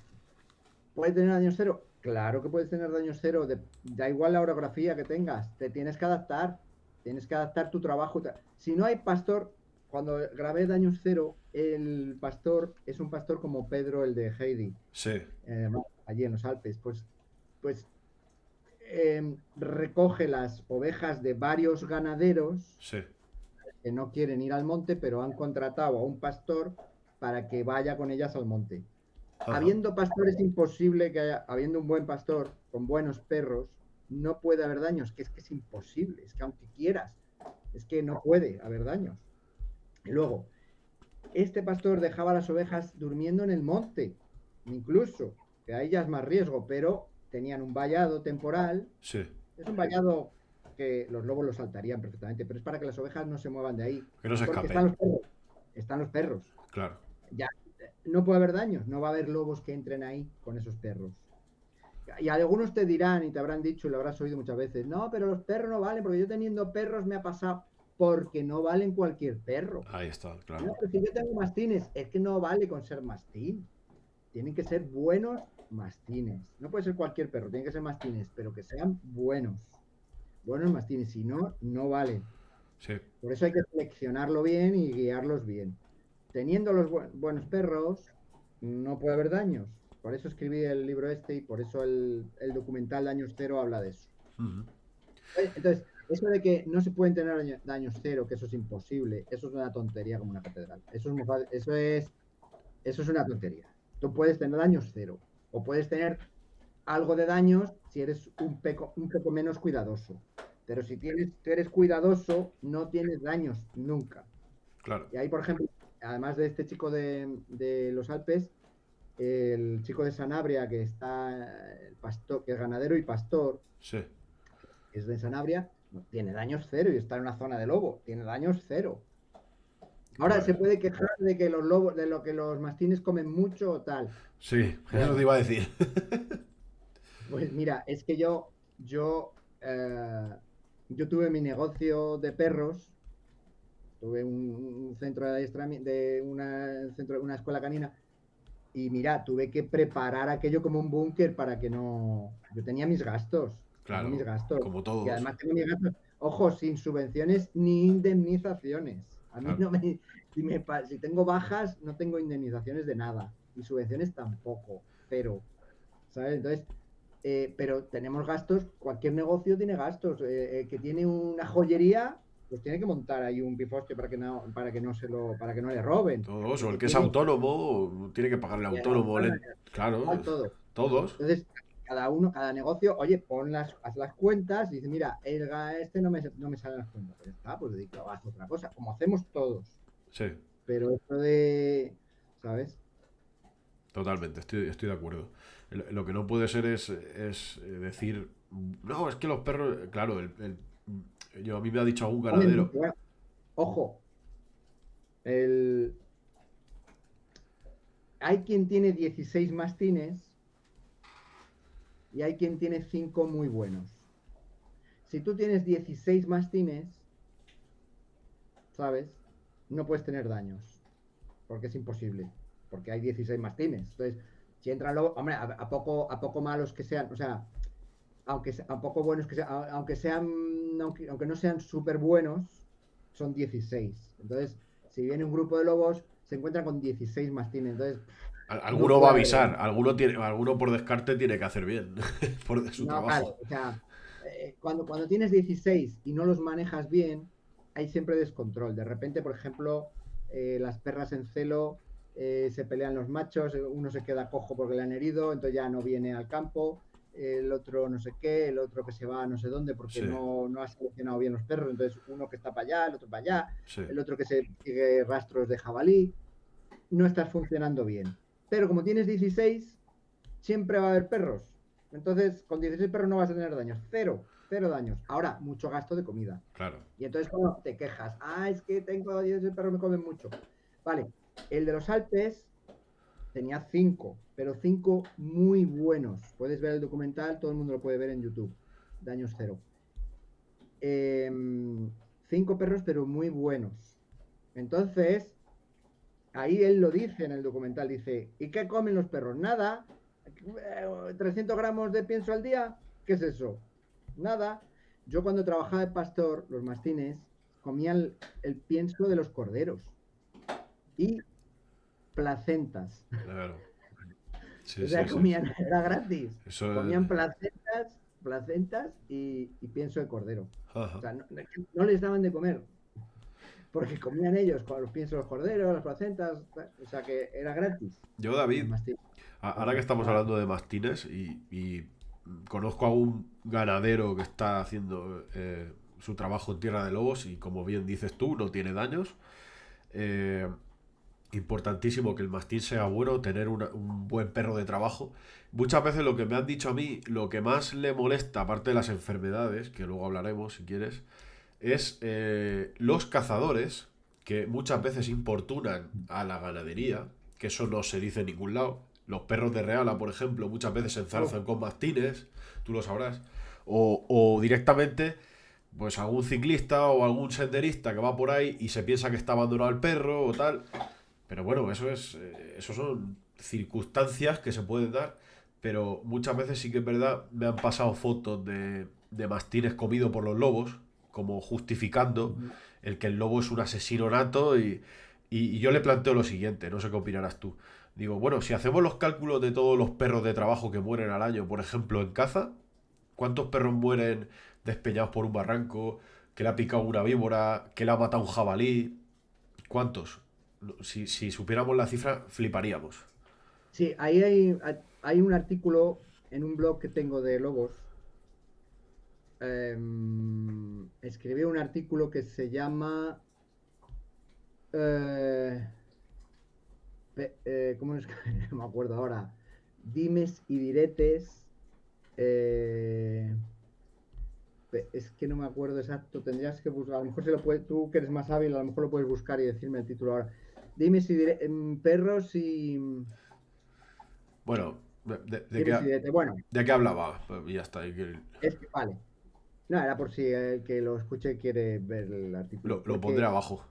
S2: ¿Puedes tener daños cero? Claro que puedes tener daños cero. Da igual la orografía que tengas. Te tienes que adaptar. Tienes que adaptar tu trabajo. Si no hay pastor, cuando grabé daños cero, el pastor es un pastor como Pedro, el de Heidi,
S1: Sí.
S2: eh, allí en los Alpes. Pues recoge las ovejas de varios ganaderos
S1: Sí.
S2: que no quieren ir al monte, pero han contratado a un pastor para que vaya con ellas al monte.
S1: Ajá.
S2: Habiendo pastores, imposible que habiendo un buen pastor con buenos perros, no puede haber daños, que es imposible, es que aunque quieras, es que no puede haber daños. Y luego, este pastor dejaba las ovejas durmiendo en el monte, incluso, que ahí ya es más riesgo, pero tenían un vallado temporal,
S1: Sí.
S2: es un vallado que los lobos lo saltarían perfectamente, pero es para que las ovejas no se muevan de ahí,
S1: Que no se
S2: porque
S1: escapen.
S2: están los perros.
S1: Claro.
S2: Ya no puede haber daños, no va a haber lobos que entren ahí con esos perros. Y algunos te dirán y te habrán dicho y lo habrás oído muchas veces, no, pero los perros no valen, porque yo teniendo perros me ha pasado, porque no valen cualquier perro.
S1: Ahí está, claro.
S2: No, pero si yo tengo mastines, es que no vale con ser mastín. Tienen que ser buenos mastines. No puede ser cualquier perro, tienen que ser mastines, pero que sean buenos. Buenos mastines, si no, no valen.
S1: Sí.
S2: Por eso hay que seleccionarlo bien y guiarlos bien. Teniendo los buenos perros, no puede haber daños. Por eso escribí el libro este y por eso el documental Daños Cero habla de eso.
S1: Ujú.
S2: Entonces, eso de que no se pueden tener daños cero, que eso es imposible, eso es una tontería como una catedral. Eso es una tontería. Tú puedes tener daños cero o puedes tener algo de daños si eres un poco menos cuidadoso. Pero si tú eres cuidadoso, no tienes daños nunca.
S1: Claro.
S2: Y ahí, por ejemplo, además de este chico de los Alpes, el chico de Sanabria, que está el pastor, que es ganadero y pastor,
S1: Sí.
S2: es de Sanabria, no, tiene daños cero y está en una zona de lobo, tiene daños cero. Ahora se
S1: Pues
S2: puede quejar de que los lobos, de lo que los mastines comen mucho o tal.
S1: sí, eso te
S2: Bueno,
S1: iba a decir.
S2: pues mira, es que yo tuve mi negocio de perros, tuve un centro de adiestramiento, una escuela canina. Y mira, tuve que preparar aquello como un búnker para que no. Yo tenía mis gastos, tengo mis
S1: Claro,
S2: gastos.
S1: como
S2: Y
S1: todos.
S2: además tengo mis gastos, ojo, sin subvenciones ni indemnizaciones. A mí
S1: Claro.
S2: no me. Si tengo bajas, no tengo indemnizaciones de nada. Y subvenciones tampoco. Pero, ¿sabes? Entonces, pero tenemos gastos, cualquier negocio tiene gastos. Que tiene una joyería, pues tiene que montar ahí un pifostio para que no le roben.
S1: Todos.
S2: El
S1: O el
S2: que
S1: que es
S2: tiene
S1: autónomo, tiene que pagarle autónomo. Claro,
S2: todo.
S1: todos.
S2: Entonces, cada negocio, oye, haz las cuentas y dice, mira, este no me salen las cuentas. Pues está, pues dedico, haz otra cosa, como hacemos todos.
S1: Sí,
S2: Pero esto de, ¿sabes?
S1: totalmente, estoy de acuerdo. Lo que no puede ser es decir, no, es que los perros, claro, a mí me ha dicho algún
S2: Comen
S1: ganadero,
S2: mucho. Bueno, ojo, el, hay quien tiene 16 mastines y hay quien tiene 5 muy buenos. Si tú tienes 16 mastines, ¿sabes? No puedes tener daños, porque es imposible, porque hay 16 mastines. Entonces, si entran lobos, hombre, a poco malos que sean, o sea, a poco buenos que sean, aunque no sean súper buenos, son 16. Entonces, si viene un grupo de lobos, se encuentran con 16 mastines. Entonces, no
S1: Alguno va a
S2: puede haber
S1: avisar,
S2: daño.
S1: alguno por descarte tiene que hacer bien por su
S2: No, claro,
S1: trabajo.
S2: o sea, cuando tienes 16 y no los manejas bien, hay siempre descontrol. De repente, por ejemplo, las perras en celo se pelean los machos, uno se queda cojo porque le han herido, entonces ya no viene al campo, el otro no sé qué, el otro que se va a no sé dónde porque
S1: Sí,
S2: no ha seleccionado bien los perros, entonces uno que está para allá, el otro para allá,
S1: sí,
S2: el otro que se sigue rastros de jabalí, no estás funcionando bien. Pero como tienes 16, siempre va a haber perros. Entonces, con 16 perros no vas a tener daños. Cero, cero daños. Ahora, mucho gasto de comida.
S1: claro.
S2: Y entonces, cuando te quejas, es que tengo 16 perros, me comen mucho. Vale, el de los Alpes tenía 5, pero 5 muy buenos. Puedes ver el documental, todo el mundo lo puede ver en YouTube. Daños cero. 5 perros, pero muy buenos. Entonces, ahí él lo dice en el documental, dice, ¿y qué comen los perros? Nada, 300 gramos de pienso al día, ¿qué es eso? Nada. Yo cuando trabajaba de pastor, los mastines comían el pienso de los corderos y placentas.
S1: Claro. Sí,
S2: O
S1: sí,
S2: sea,
S1: sí.
S2: comían, era gratis.
S1: Eso es...
S2: Comían placentas y pienso de cordero. O
S1: Ajá.
S2: sea, no les daban de comer, porque comían ellos con los piensos de los corderos, las placentas, o sea que era gratis.
S1: Yo,
S2: Los
S1: David,
S2: mastines.
S1: ahora que estamos hablando de mastines y conozco a un ganadero que está haciendo su trabajo en Tierra de Lobos y como bien dices tú, no tiene daños. Eh, Importantísimo que el mastín sea bueno, tener un buen perro de trabajo. Muchas veces lo que me han dicho a mí, lo que más le molesta, aparte de las enfermedades, que luego hablaremos si quieres, es los cazadores que muchas veces importunan a la ganadería, que eso no se dice en ningún lado. Los perros de Reala, por ejemplo, muchas veces se
S2: Oh,
S1: enzarzan con mastines, tú lo sabrás. O directamente, pues algún ciclista o algún senderista que va por ahí y se piensa que está abandonado el perro o tal. Pero bueno, eso son circunstancias que se pueden dar, pero muchas veces sí que es verdad, me han pasado fotos de mastines comidos por los lobos, como justificando
S2: ujú.
S1: el que el lobo es un asesino nato y yo le planteo lo siguiente, no sé qué opinarás tú. Digo, bueno, si hacemos los cálculos de todos los perros de trabajo que mueren al año, por ejemplo, en caza, ¿cuántos perros mueren despeñados por un barranco, que le ha picado una víbora, que le ha matado un jabalí? ¿Cuántos? Si supiéramos la cifra, fliparíamos.
S2: Sí, ahí hay un artículo en un blog que tengo de lobos. Escribí un artículo que se llama eh, ¿cómo es que no me acuerdo ahora? Dimes y diretes. eh, es que no me acuerdo exacto. Tendrías que buscar. A lo mejor se lo puede, tú que eres más hábil, a lo mejor lo puedes buscar y decirme el título ahora. Dimes y diretes. Perros y.
S1: Bueno,
S2: Dimes y diretes. Bueno,
S1: de qué hablaba? Pues ya está.
S2: vale. No, era por si el que lo escuche quiere ver el artículo.
S1: Lo pondré
S2: Porque,
S1: abajo.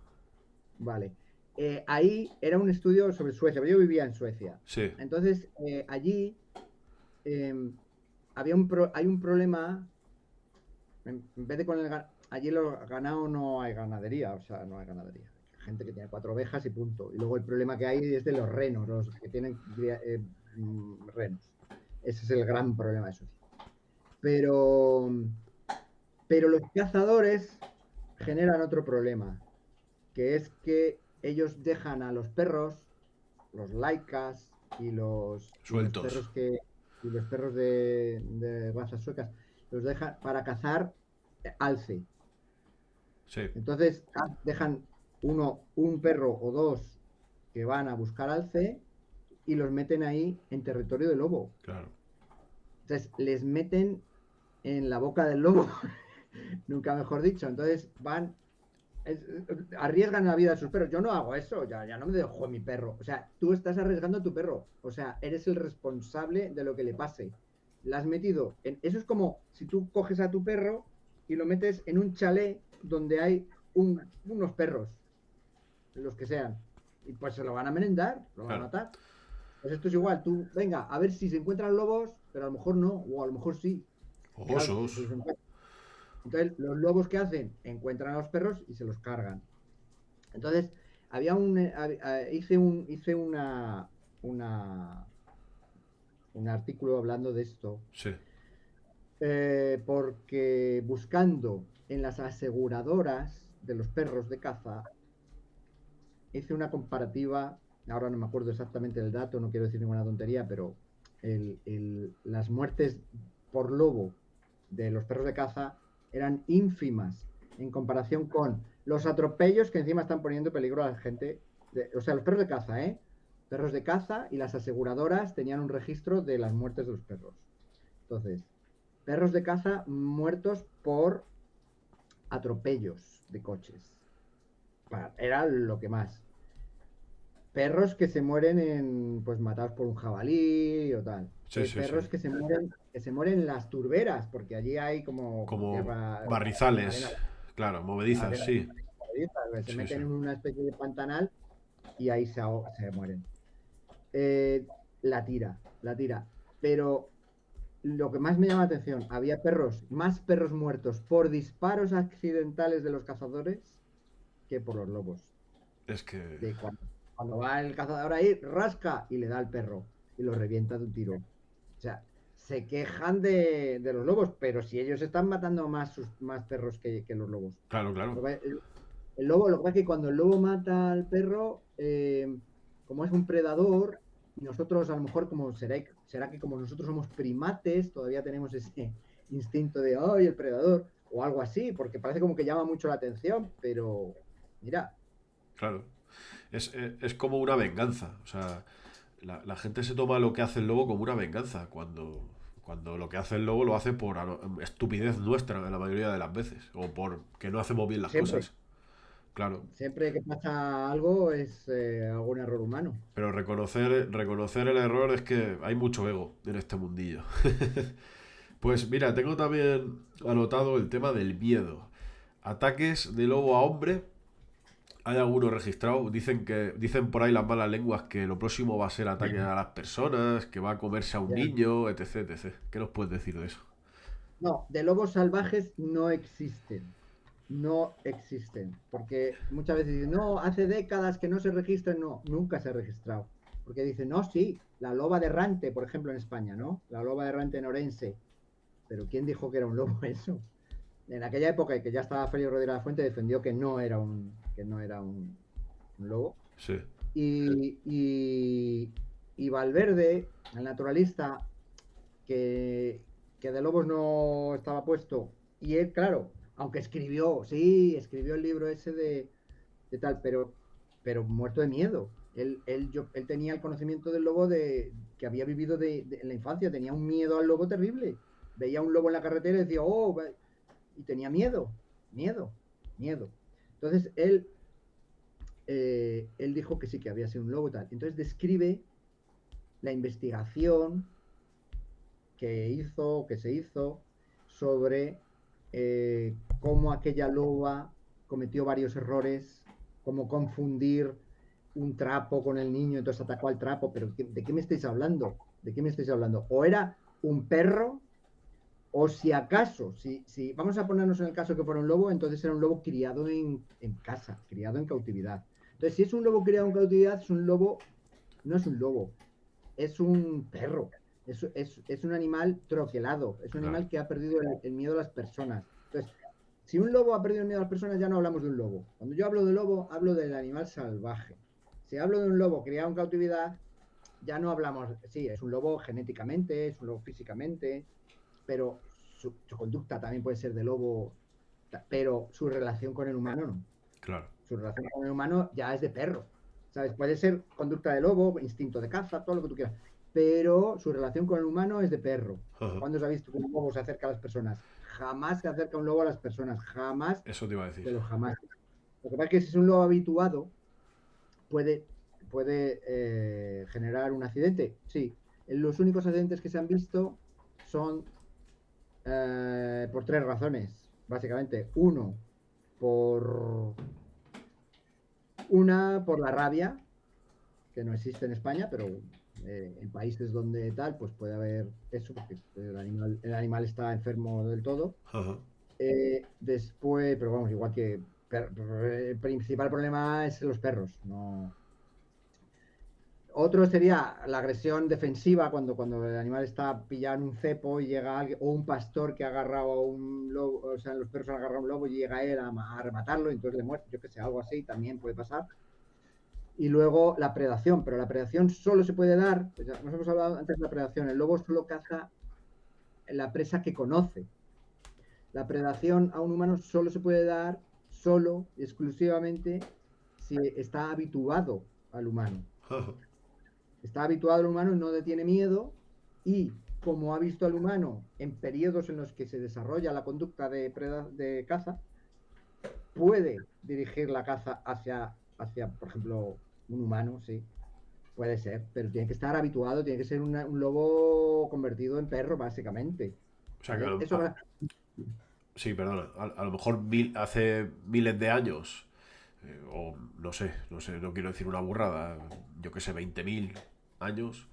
S2: vale, ahí era un estudio sobre Suecia. Yo vivía en Suecia.
S1: Sí,
S2: Entonces, allí eh, hay un problema. En vez de con allí los ganado no hay ganadería, o sea, no hay ganadería. Hay gente que tiene 4 ovejas y punto. Y luego el problema que hay es de los renos, los que tienen renos. Ese es el gran problema de Suecia. Pero, pero los cazadores generan otro problema, que es que ellos dejan a los perros, los laicas y los
S1: sueltos.
S2: perros de razas suecas, los dejan para cazar alce.
S1: Sí,
S2: Entonces dejan un perro o dos que van a buscar alce y los meten ahí en territorio de lobo.
S1: claro.
S2: Entonces les meten en la boca del lobo, nunca mejor dicho. Entonces arriesgan la vida de sus perros. Yo no hago eso, ya no me dejo mi perro. O sea, tú estás arriesgando a tu perro. O sea, eres el responsable de lo que le pase. La has metido Eso es como si tú coges a tu perro y lo metes en un chalet donde hay unos perros, los que sean. Y pues se lo van a merendar, lo van a
S1: Claro.
S2: matar. Pues esto es igual, tú, venga, a ver si se encuentran lobos, pero a lo mejor no, o a lo mejor sí. Claro, si se
S1: Osos.
S2: los encuentran. Entonces, los lobos que hacen, encuentran a los perros y se los cargan. Entonces, hice una, un artículo hablando de esto,
S1: Sí,
S2: porque buscando en las aseguradoras de los perros de caza, hice una comparativa, ahora no me acuerdo exactamente del dato, no quiero decir ninguna tontería, pero las muertes por lobo de los perros de caza eran ínfimas en comparación con los atropellos que encima están poniendo en peligro a la gente. O sea, los perros de caza, ¿eh? Perros de caza y las aseguradoras tenían un registro de las muertes de los perros. Entonces, perros de caza muertos por atropellos de coches. Era lo que más. Perros que se mueren pues matados por un jabalí o tal.
S1: sí, sí, sí.
S2: Perros que se mueren en las turberas, porque allí hay como
S1: Como
S2: tierra, arena,
S1: barrizales, claro, movedizas,
S2: arena,
S1: sí.
S2: se
S1: Sí, sí.
S2: meten en una especie de pantanal y ahí se mueren. Eh, la tira. Pero lo que más me llama la atención, había más perros muertos por disparos accidentales de los cazadores que por los lobos.
S1: Es que,
S2: De cuando va el cazador ahí, rasca y le da al perro y lo revienta de un tiro. O sea, se quejan de los lobos, pero si ellos están matando más perros que los lobos.
S1: claro, claro.
S2: El lobo, lo que pasa es que cuando el lobo mata al perro, como es un predador, y nosotros a lo mejor será que como nosotros somos primates, todavía tenemos ese instinto de, ¡ay, el predador! O algo así, porque parece como que llama mucho la atención, pero mira,
S1: Claro. Es como una venganza. O sea, la gente se toma lo que hace el lobo como una venganza, cuando lo que hace el lobo lo hace por estupidez nuestra la mayoría de las veces, o por que no hacemos bien las
S2: siempre.
S1: cosas. Claro.
S2: Siempre que pasa algo es algún error humano.
S1: Pero reconocer el error es que hay mucho ego en este mundillo. Pues mira, tengo también anotado el tema del miedo. Ataques de lobo a hombre. Hay algunos registrados. Dicen por ahí las malas lenguas que lo próximo va a ser ataque a las personas, que va a comerse a un
S2: Ya.
S1: niño, etc, etc. ¿Qué nos puedes decir de eso?
S2: No, de lobos salvajes no existen. No existen. Porque muchas veces dicen, no, hace décadas que no se registran. No, nunca se ha registrado. Porque dicen, no, sí, la loba de errante, por ejemplo, en España, ¿no? La loba de errante en Orense. Pero ¿quién dijo que era un lobo eso? En aquella época, que ya estaba Félix Rodríguez de la Fuente, defendió que no era un lobo.
S1: Sí,
S2: Y, y, y Valverde, el naturalista, que, que de lobos no estaba puesto. Y él, claro, aunque escribió el libro ese de tal, pero muerto de miedo. Él tenía el conocimiento del lobo que había vivido en la infancia, tenía un miedo al lobo terrible. Veía un lobo en la carretera y decía, oh, y tenía miedo, miedo, miedo. Entonces él dijo que sí, que había sido un lobo y tal. Entonces describe la investigación que se hizo sobre cómo aquella loba cometió varios errores, cómo confundir un trapo con el niño, entonces atacó al trapo, pero ¿de qué me estáis hablando? ¿De qué me estáis hablando? O era un perro, o si acaso, si vamos a ponernos en el caso que fuera un lobo, entonces era un lobo criado en casa, criado en cautividad. Entonces, si es un lobo criado en cautividad, es un lobo, no es un lobo, es un perro, es un animal troquelado, es un
S1: claro.
S2: animal que ha perdido el miedo a las personas. Entonces, si un lobo ha perdido el miedo a las personas, ya no hablamos de un lobo. Cuando yo hablo de lobo, hablo del animal salvaje. Si hablo de un lobo criado en cautividad, ya no hablamos, sí, es un lobo genéticamente, es un lobo físicamente, pero su conducta también puede ser de lobo, pero su relación con el humano no.
S1: Claro.
S2: Su relación con el humano ya es de perro. ¿Sabes? Puede ser conducta de lobo, instinto de caza, todo lo que tú quieras. Pero su relación con el humano es de perro.
S1: Ajá.
S2: ¿Cuándo se ha visto que un lobo se acerca a las personas? Jamás se acerca un lobo a las personas. Jamás,
S1: Eso te iba a decir.
S2: pero jamás. Lo que pasa es que si es un lobo habituado, puede, puede generar un accidente. Sí. Los únicos accidentes que se han visto son por tres razones, básicamente. Por por la rabia, que no existe en España, pero en países donde tal, pues puede haber eso, porque el animal está enfermo del todo.
S1: Ajá.
S2: Después, pero vamos, igual el principal problema es los perros. No, Otro sería la agresión defensiva, cuando el animal está pillado en un cepo y llega alguien, o un pastor que ha agarrado a un lobo, o sea, los perros han agarrado a un lobo y llega él a rematarlo y entonces le muere, yo que sé, algo así también puede pasar. Y luego la predación, pero la predación solo se puede dar, pues ya nos hemos hablado antes de la predación, el lobo solo caza la presa que conoce. La predación a un humano solo se puede dar, solo y exclusivamente, si está habituado al humano. Está habituado al humano, no le tiene miedo y como ha visto al humano en periodos en los que se desarrolla la conducta de caza, puede dirigir la caza hacia, por ejemplo, un humano, sí, puede ser, pero tiene que estar habituado, tiene que ser un lobo convertido en perro, básicamente.
S1: O sea que
S2: ¿Vale? Eso va.
S1: sí, perdona, a lo mejor hace miles de años, o no sé, no quiero decir una burrada, yo que sé, 20.000 años,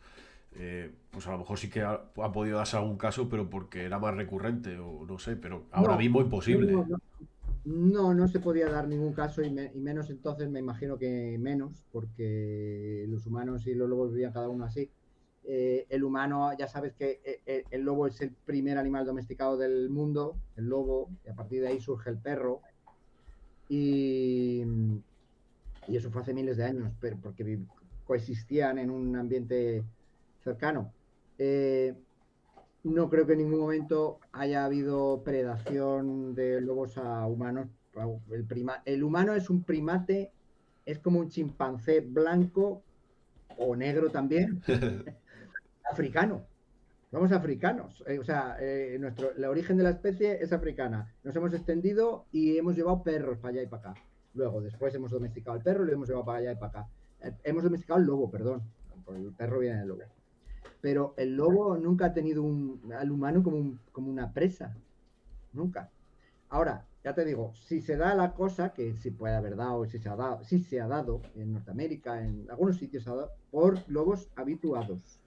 S1: pues a lo mejor sí que ha podido darse algún caso, pero porque era más recurrente, o no sé, pero ahora
S2: No,
S1: mismo
S2: no,
S1: imposible.
S2: no, no. No se podía dar ningún caso y menos entonces, me imagino que menos, porque los humanos y los lobos vivían cada uno así. El humano, ya sabes que el lobo es el primer animal domesticado del mundo, el lobo, y a partir de ahí surge el perro. Y, y eso fue hace miles de años, pero porque coexistían en un ambiente cercano. Eh, no creo que en ningún momento haya habido predación de lobos a humanos. El humano es un primate, es como un chimpancé blanco o negro también, africano. Somos africanos. O sea, el origen de la especie es africana. Nos hemos extendido y hemos llevado perros para allá y para acá. Luego, después hemos domesticado el perro y lo hemos llevado para allá y para acá. Hemos domesticado el lobo, perdón. Porque el perro viene del lobo. Pero el lobo nunca ha tenido al humano como una presa, nunca. Ahora, ya te digo, si se da la cosa, que si puede haber dado, si se ha dado en Norteamérica, en algunos sitios se ha dado, por lobos habituados.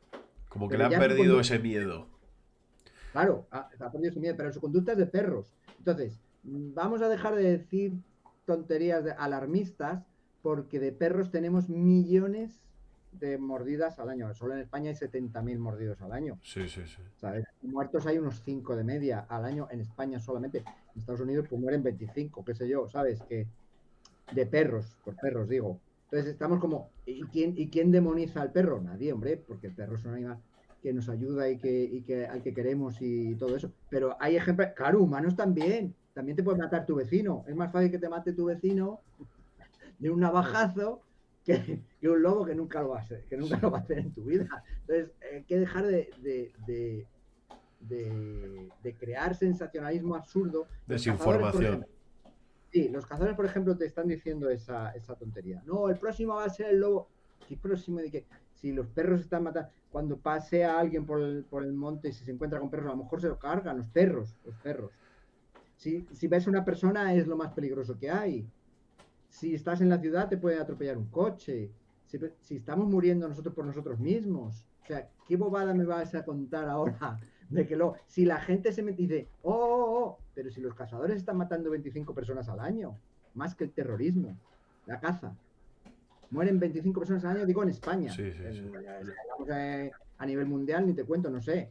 S1: Como que le
S2: Pero
S1: han
S2: ya su
S1: perdido
S2: conducta,
S1: ese miedo.
S2: claro, ha perdido su miedo, pero su conducta es de perros. Entonces, vamos a dejar de decir tonterías alarmistas, porque de perros tenemos millones de mordidas al año. Solo en España hay 70.000 mordidos al año.
S1: Sí, sí, sí.
S2: ¿Sabes? Muertos hay unos 5 de media al año en España solamente. En Estados Unidos pues mueren 25, qué sé yo, ¿sabes? Que de perros, por perros digo. Entonces estamos como, ¿y quién demoniza al perro? Nadie, hombre, porque el perro es un animal que nos ayuda y que al que queremos y todo eso. Pero hay ejemplos, claro, humanos también. También te puede matar tu vecino. Es más fácil que te mate tu vecino de un navajazo que un lobo que nunca lo va a hacer, que nunca lo va a hacer en tu vida. Entonces, hay que dejar de crear sensacionalismo absurdo. Los cazadores, por
S1: Desinformación.
S2: ejemplo, sí, los cazadores, por ejemplo, te están diciendo esa tontería. No, el próximo va a ser el lobo. ¿Qué próximo de qué? Si los perros están matando, cuando pase a alguien por el monte y si se encuentra con perros, a lo mejor se lo cargan los perros, los perros. Si ves una persona es lo más peligroso que hay. Si estás en la ciudad te puede atropellar un coche. Si estamos muriendo nosotros por nosotros mismos. O sea, ¿qué bobada me vas a contar ahora? De que si la gente se me dice, pero si los cazadores están matando 25 personas al año, más que el terrorismo, la caza. Mueren 25 personas al año, digo en España.
S1: Sí, sí, sí.
S2: A nivel mundial ni te cuento, no sé.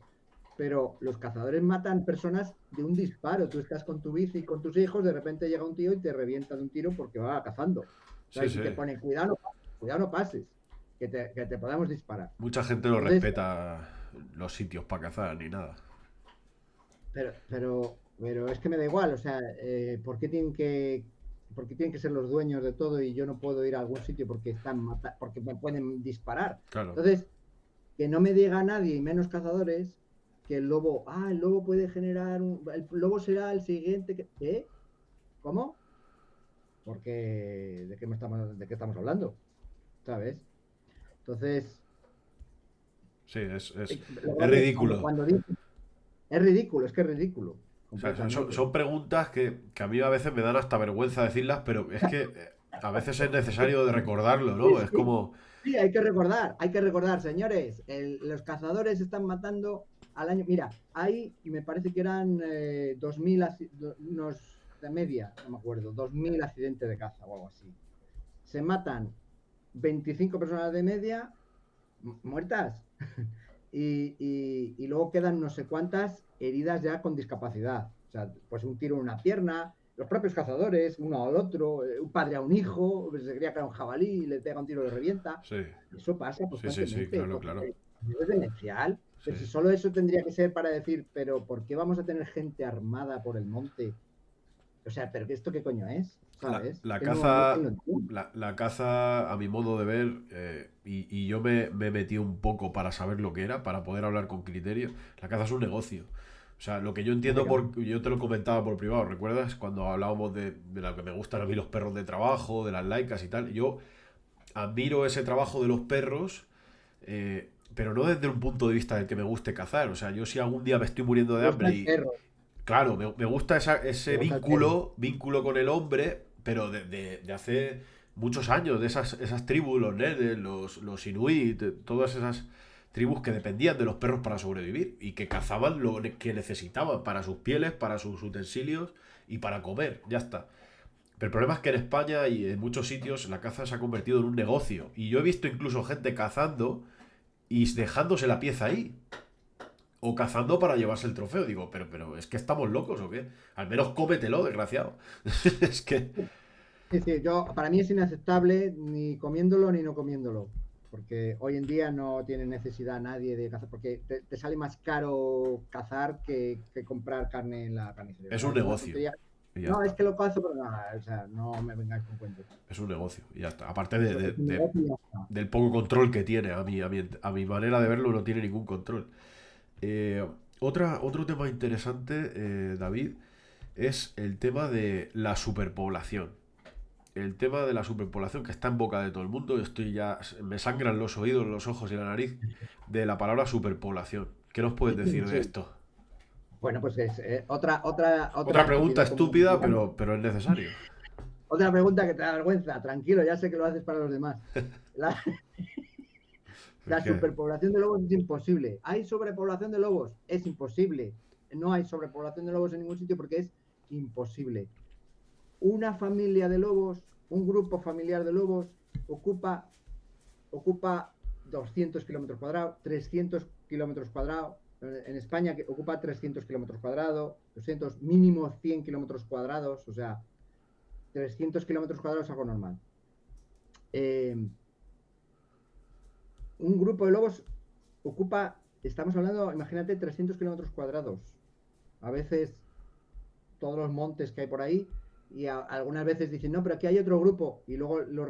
S2: Pero los cazadores matan personas de un disparo. Tú estás con tu bici, con tus hijos, de repente llega un tío y te revienta de un tiro porque va cazando.
S1: Sí,
S2: ¿Sabes? Y
S1: sí.
S2: te pone, cuidado, no pases, que te podamos disparar.
S1: Mucha gente no
S2: Entonces,
S1: respeta los sitios para cazar ni nada.
S2: pero es que me da igual, o sea, ¿por qué tienen que ser los dueños de todo y yo no puedo ir a algún sitio porque me pueden disparar?
S1: Claro.
S2: Entonces, que no me diga nadie, y menos cazadores, que el lobo puede generar, el lobo será el siguiente ¿Qué? ¿Cómo? Porque, ¿de qué estamos hablando? ¿Sabes? Entonces,
S1: Sí, es
S2: luego, cuando,
S1: ridículo.
S2: cuando dice, es ridículo, es que es ridículo,
S1: O sea, son,
S2: completamente.
S1: son preguntas que a mí a veces me dan hasta vergüenza decirlas, pero es que a veces es necesario de recordarlo,
S2: Sí,
S1: ¿no? Es
S2: sí.
S1: como...
S2: Sí, hay que recordar, señores, los cazadores están matando al año. Mira, me parece que eran 2.000, unos de media, no me acuerdo, 2.000 accidentes de caza o algo así. Se matan 25 personas de media muertas. Y luego quedan no sé cuántas heridas ya con discapacidad. O sea, pues un tiro en una pierna, los propios cazadores, uno al otro, un padre a un hijo, se quería que era un jabalí y le pega un tiro y le revienta.
S1: Sí,
S2: Eso pasa
S1: sí, sí, sí,
S2: constantemente.
S1: claro,
S2: Entonces,
S1: claro.
S2: es demencial.
S1: Sí.
S2: Pero si solo eso tendría que ser para decir, pero ¿por qué vamos a tener gente armada por el monte? O sea, ¿pero esto qué coño es? ¿Sabes?
S1: La
S2: Que no, no,
S1: caza,
S2: no entiendo.
S1: la caza, a mi modo de ver, y yo me metí un poco para saber lo que era, para poder hablar con criterio, la caza es un negocio. O sea, lo que yo entiendo, yo te lo comentaba por privado, ¿recuerdas? Cuando hablábamos de lo que me gustan a mí los perros de trabajo, de las laicas y tal. Yo admiro ese trabajo de los perros, pero no desde un punto de vista del que me guste cazar. O sea, yo si algún día me estoy muriendo
S2: Me
S1: de
S2: gusta
S1: hambre
S2: el
S1: y,
S2: perro.
S1: claro, me gusta
S2: Me
S1: ese
S2: gusta el perro.
S1: vínculo con el hombre, pero de hace muchos años, de esas tribus, los Nede, los Inuit, todas esas tribus que dependían de los perros para sobrevivir y que cazaban lo que necesitaban para sus pieles, para sus utensilios y para comer, ya está. Pero el problema es que en España y en muchos sitios la caza se ha convertido en un negocio. Y yo he visto incluso gente cazando y dejándose la pieza ahí. O cazando para llevarse el trofeo. Digo, pero ¿es que estamos locos o qué? Al menos cómetelo, desgraciado. Es que
S2: Sí, sí, para mí es inaceptable ni comiéndolo ni no comiéndolo, porque hoy en día no tiene necesidad nadie de cazar, porque te sale más caro cazar que comprar carne en la carnicería. O
S1: es
S2: sea,
S1: un
S2: es una
S1: negocio.
S2: tontería.
S1: Y ya
S2: No, es
S1: está.
S2: que lo cazo, pero no, o sea, no me vengáis con cuentos.
S1: Es un negocio. Y ya está. Aparte
S2: Eso es un negocio y ya está.
S1: del poco control que tiene. A mi manera de verlo no tiene ningún control. Eh, otro tema interesante, David, es el tema de la superpoblación. El tema de la superpoblación que está en boca de todo el mundo. Estoy ya, me sangran los oídos, los ojos y la nariz de la palabra superpoblación. ¿Qué nos puedes decir de
S2: Sí.
S1: esto?
S2: Bueno, pues es otra
S1: Otra pregunta
S2: estupidez como
S1: estúpida, pero es necesario.
S2: otra pregunta que te da vergüenza. Tranquilo, ya sé que lo haces para los demás. La,
S1: Es
S2: La
S1: que,
S2: superpoblación de lobos es imposible. ¿Hay sobrepoblación de lobos? Es imposible. No hay sobrepoblación de lobos en ningún sitio porque es imposible. Una familia de lobos, un grupo familiar de lobos, ocupa, ocupa 200 kilómetros cuadrados, 300 kilómetros cuadrados. En España ocupa 300 kilómetros cuadrados, 200, mínimo 100 kilómetros cuadrados, o sea, 300 kilómetros cuadrados es algo normal. Eh, un grupo de lobos ocupa, estamos hablando, imagínate, 300 kilómetros cuadrados. A veces todos los montes que hay por ahí y algunas veces dicen, no, pero aquí hay otro grupo y luego
S1: los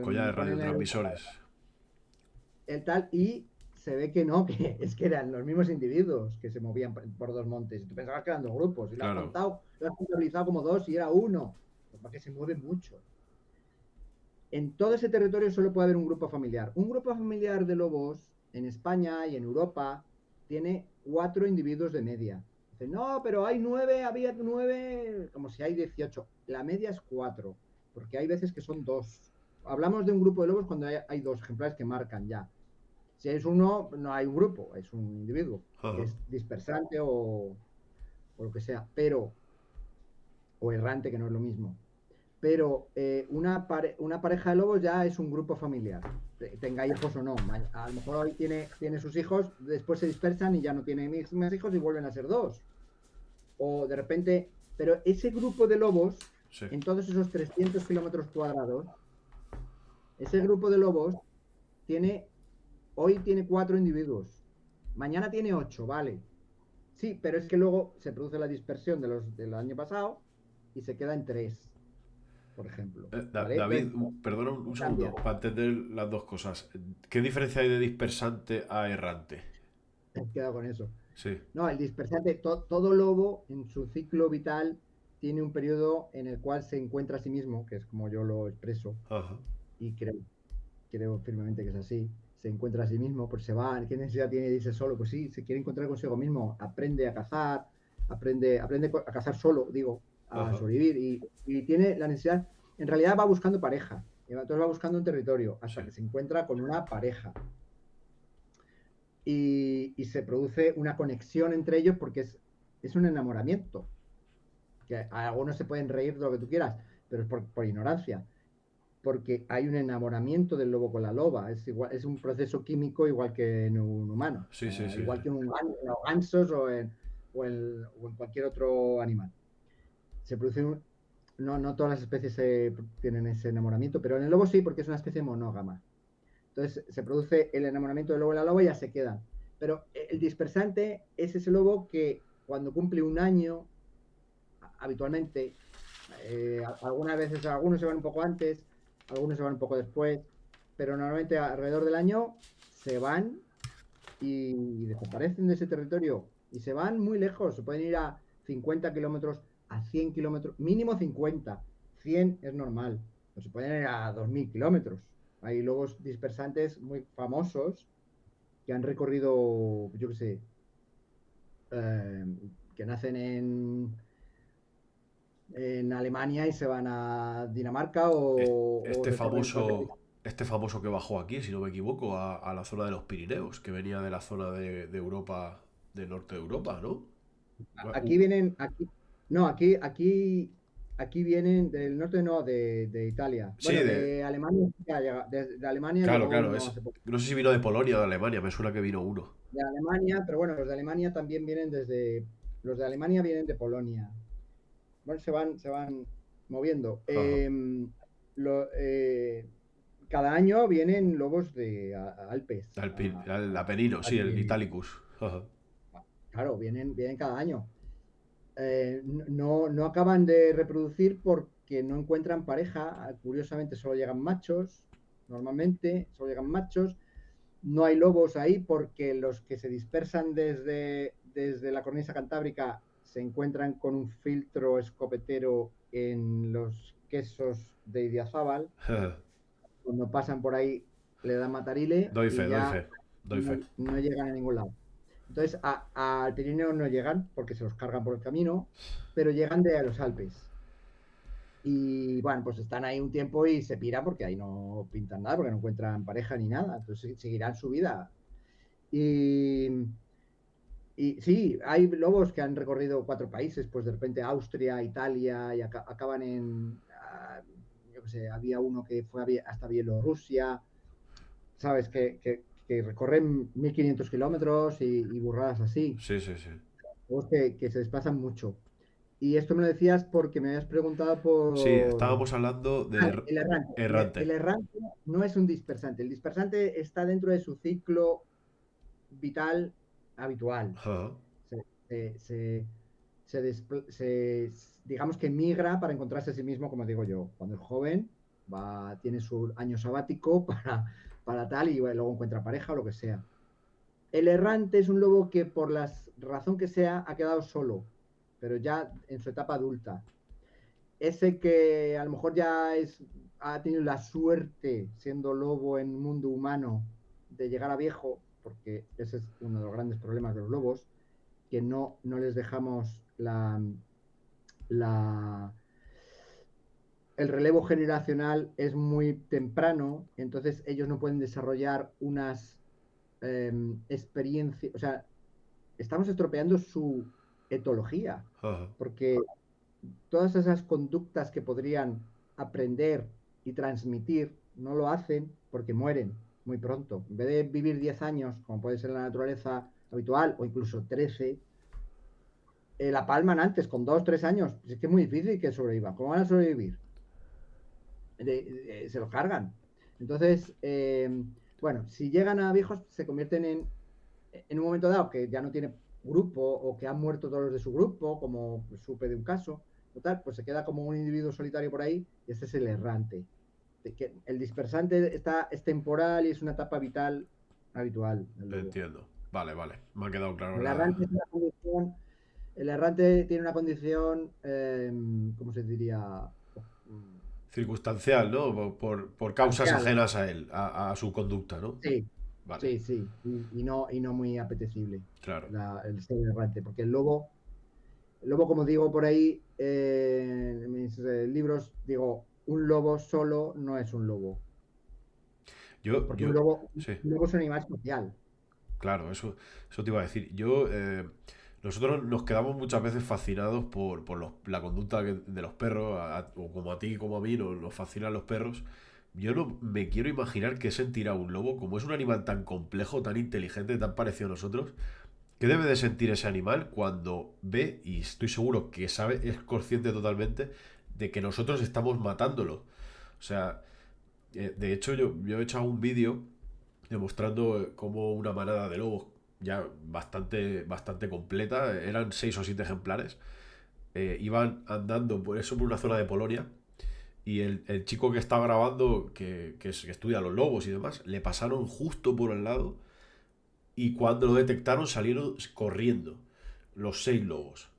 S1: collares
S2: ponen
S1: radiotransmisores.
S2: el tal y se ve que no, que es que eran los mismos individuos que se movían por dos montes y tú pensabas que eran dos grupos y
S1: Claro.
S2: lo has contabilizado como dos y era uno, porque se mueve mucho. En todo ese territorio solo puede haber un grupo familiar. Un grupo familiar de lobos en España y en Europa tiene 4 individuos de media. Dicen, no, pero hay 9, había 9, como si hay 18. La media es 4, porque hay veces que son 2. Hablamos de un grupo de lobos cuando hay 2 ejemplares que marcan ya. Si es uno, no hay un grupo, es un individuo, que
S1: Ajá.
S2: es dispersante o lo que sea, o errante, que no es lo mismo, pero una pareja de lobos ya es un grupo familiar, tenga hijos o no. A lo mejor hoy tiene sus hijos, después se dispersan y ya no tiene más hijos y vuelven a ser dos. O de repente, pero ese grupo de lobos,
S1: Sí.
S2: en todos esos 300 kilómetros cuadrados, ese grupo de lobos tiene, hoy tiene 4 individuos, mañana tiene 8, vale. Sí, pero es que luego se produce la dispersión del año pasado y se queda en 3, por ejemplo. ¿Vale?
S1: David,
S2: Entonces,
S1: perdona un segundo,
S2: cambia.
S1: para entender las dos cosas. ¿Qué diferencia hay de dispersante a errante?
S2: He quedado con eso.
S1: Sí.
S2: No, el dispersante, todo lobo en su ciclo vital tiene un periodo en el cual se encuentra a sí mismo, que es como yo lo expreso,
S1: Ajá.
S2: y creo firmemente que es así. Se encuentra a sí mismo, pues se va. ¿Qué necesidad tiene de irse solo? Pues sí, se quiere encontrar consigo mismo. Aprende a cazar, aprende a cazar solo, digo, a
S1: Ajá.
S2: sobrevivir. Y tiene la necesidad, en realidad va buscando pareja. Entonces va buscando un territorio
S1: Sí.
S2: hasta que se encuentra con una pareja. Y se produce una conexión entre ellos porque es un enamoramiento. Que a algunos se pueden reír de lo que tú quieras, pero es por ignorancia. porque hay un enamoramiento del lobo con la loba. Es igual, es un proceso químico igual que en un humano,
S1: Sí, sí, sí,
S2: igual
S1: sí.
S2: que en los gansos o en cualquier otro animal. Se produce no, no todas las especies tienen ese enamoramiento, pero en el lobo sí, porque es una especie monógama. Entonces se produce el enamoramiento del lobo y la loba y ya se quedan. Pero el dispersante es ese lobo que cuando cumple un año, habitualmente, algunas veces algunos se van un poco antes, algunos se van un poco después, pero normalmente alrededor del año se van y desaparecen de ese territorio y se van muy lejos, se pueden ir a 50 kilómetros, a 100 kilómetros, mínimo 50, 100 es normal, pero se pueden ir a 2000 kilómetros. Hay lobos dispersantes muy famosos que han recorrido, yo qué sé, eh, que nacen en Alemania y se van a Dinamarca
S1: Es-
S2: o
S1: Este
S2: recorren cualquier...
S1: famoso, este famoso que bajó aquí, si no me equivoco, a la zona de los Pirineos, que venía de la zona de Europa, del norte de Europa, ¿no?
S2: Aquí vienen, aquí, no, aquí vienen del norte, no, de Italia.
S1: Sí,
S2: Bueno, de Alemania, de Alemania
S1: claro,
S2: llegó
S1: claro,
S2: uno hace poco.
S1: no sé si vino de Polonia o de Alemania, me suena que vino uno.
S2: De Alemania, pero bueno, los de Alemania también vienen los de Alemania vienen de Polonia. Bueno, se van moviendo.
S1: Ajá.
S2: Lo- eh, Cada año vienen lobos de Alpes.
S1: El Apenino, sí, el
S2: Aquí.
S1: Italicus. Ajá.
S2: Claro, vienen cada año. No, no acaban de reproducir porque no encuentran pareja. Curiosamente, solo llegan machos. Normalmente, solo llegan machos. No hay lobos ahí porque los que se dispersan desde la cornisa cantábrica se encuentran con un filtro escopetero en los quesos de Idiazábal. Cuando pasan por ahí le dan matarile
S1: Doy fe,
S2: y
S1: doy
S2: ya
S1: fe, doy
S2: no,
S1: fe.
S2: no llegan a ningún lado. Entonces al Pirineo no llegan porque se los cargan por el camino, pero llegan de los Alpes. Y bueno, pues están ahí un tiempo y se piran porque ahí no pintan nada, porque no encuentran pareja ni nada. Entonces seguirán su vida. Y, y sí, hay lobos que han recorrido 4 países, pues de repente Austria, Italia, y acaban yo qué sé, había uno que fue hasta Bielorrusia, ¿sabes? Que recorren 1500 kilómetros y burradas así.
S1: Sí, sí, sí.
S2: Lobos que se desplazan mucho. Y esto me lo decías porque me habías preguntado
S1: Sí,
S2: por
S1: estábamos hablando de
S2: el errante. El
S1: errante.
S2: errante no es un dispersante. El dispersante está dentro de su ciclo vital habitual.
S1: Ajá.
S2: Se, se- se- digamos que migra para encontrarse a sí mismo, como digo yo. Cuando es joven, tiene su año sabático para tal y luego encuentra pareja o lo que sea. El errante es un lobo que por la razón que sea ha quedado solo, pero ya en su etapa adulta. Ese que a lo mejor ha tenido la suerte, siendo lobo en un mundo humano, de llegar a viejo, porque ese es uno de los grandes problemas de los lobos, que no les dejamos la, el relevo generacional es muy temprano, entonces ellos no pueden desarrollar unas experiencias, o sea, estamos estropeando su etología,
S1: Ajá.
S2: porque todas esas conductas que podrían aprender y transmitir no lo hacen porque mueren muy pronto. En vez de vivir 10 años, como puede ser la naturaleza habitual, o incluso 13, la palman antes, con 2 3 años. Es que es muy difícil que sobrevivan. ¿Cómo van a sobrevivir? Se los cargan. Entonces, bueno, si llegan a viejos, se convierten en un momento dado que ya no tiene grupo o que han muerto todos los de su grupo, como supe de un caso, total, pues se queda como un individuo solitario por ahí y ese es el errante. Que el dispersante es temporal y es una etapa vital habitual del lobo.
S1: Entiendo. Vale, vale. Me ha quedado claro
S2: El
S1: la...
S2: errante, es una condición, el errante tiene una condición, ¿cómo se diría? Mm,
S1: Circunstancial, ¿no? Por causas
S2: Parcial.
S1: ajenas a él, a su conducta, ¿no?
S2: Sí,
S1: Vale,
S2: sí, sí. Y no muy apetecible
S1: claro.
S2: el ser errante, porque el lobo, como digo por ahí en mis libros, digo, un lobo solo no es un lobo, porque un
S1: Yo,
S2: lobo,
S1: sí.
S2: un lobo es un animal social.
S1: Claro, eso te iba a decir. Nosotros nos quedamos muchas veces fascinados por la conducta de los perros, o como a ti como a mí nos fascinan los perros, yo no me quiero imaginar qué sentirá un lobo, como es un animal tan complejo, tan inteligente, tan parecido a nosotros. ¿Qué debe de sentir ese animal cuando ve, y estoy seguro que sabe, es consciente totalmente de que nosotros estamos matándolo? O sea, de hecho yo he hecho un vídeo demostrando cómo una manada de lobos ya bastante completa, eran 6 o 7 ejemplares, iban andando por eso por una zona de Polonia y el chico que estaba grabando, que estudia los lobos y demás, le pasaron justo por el lado y cuando lo detectaron salieron corriendo los 6 lobos.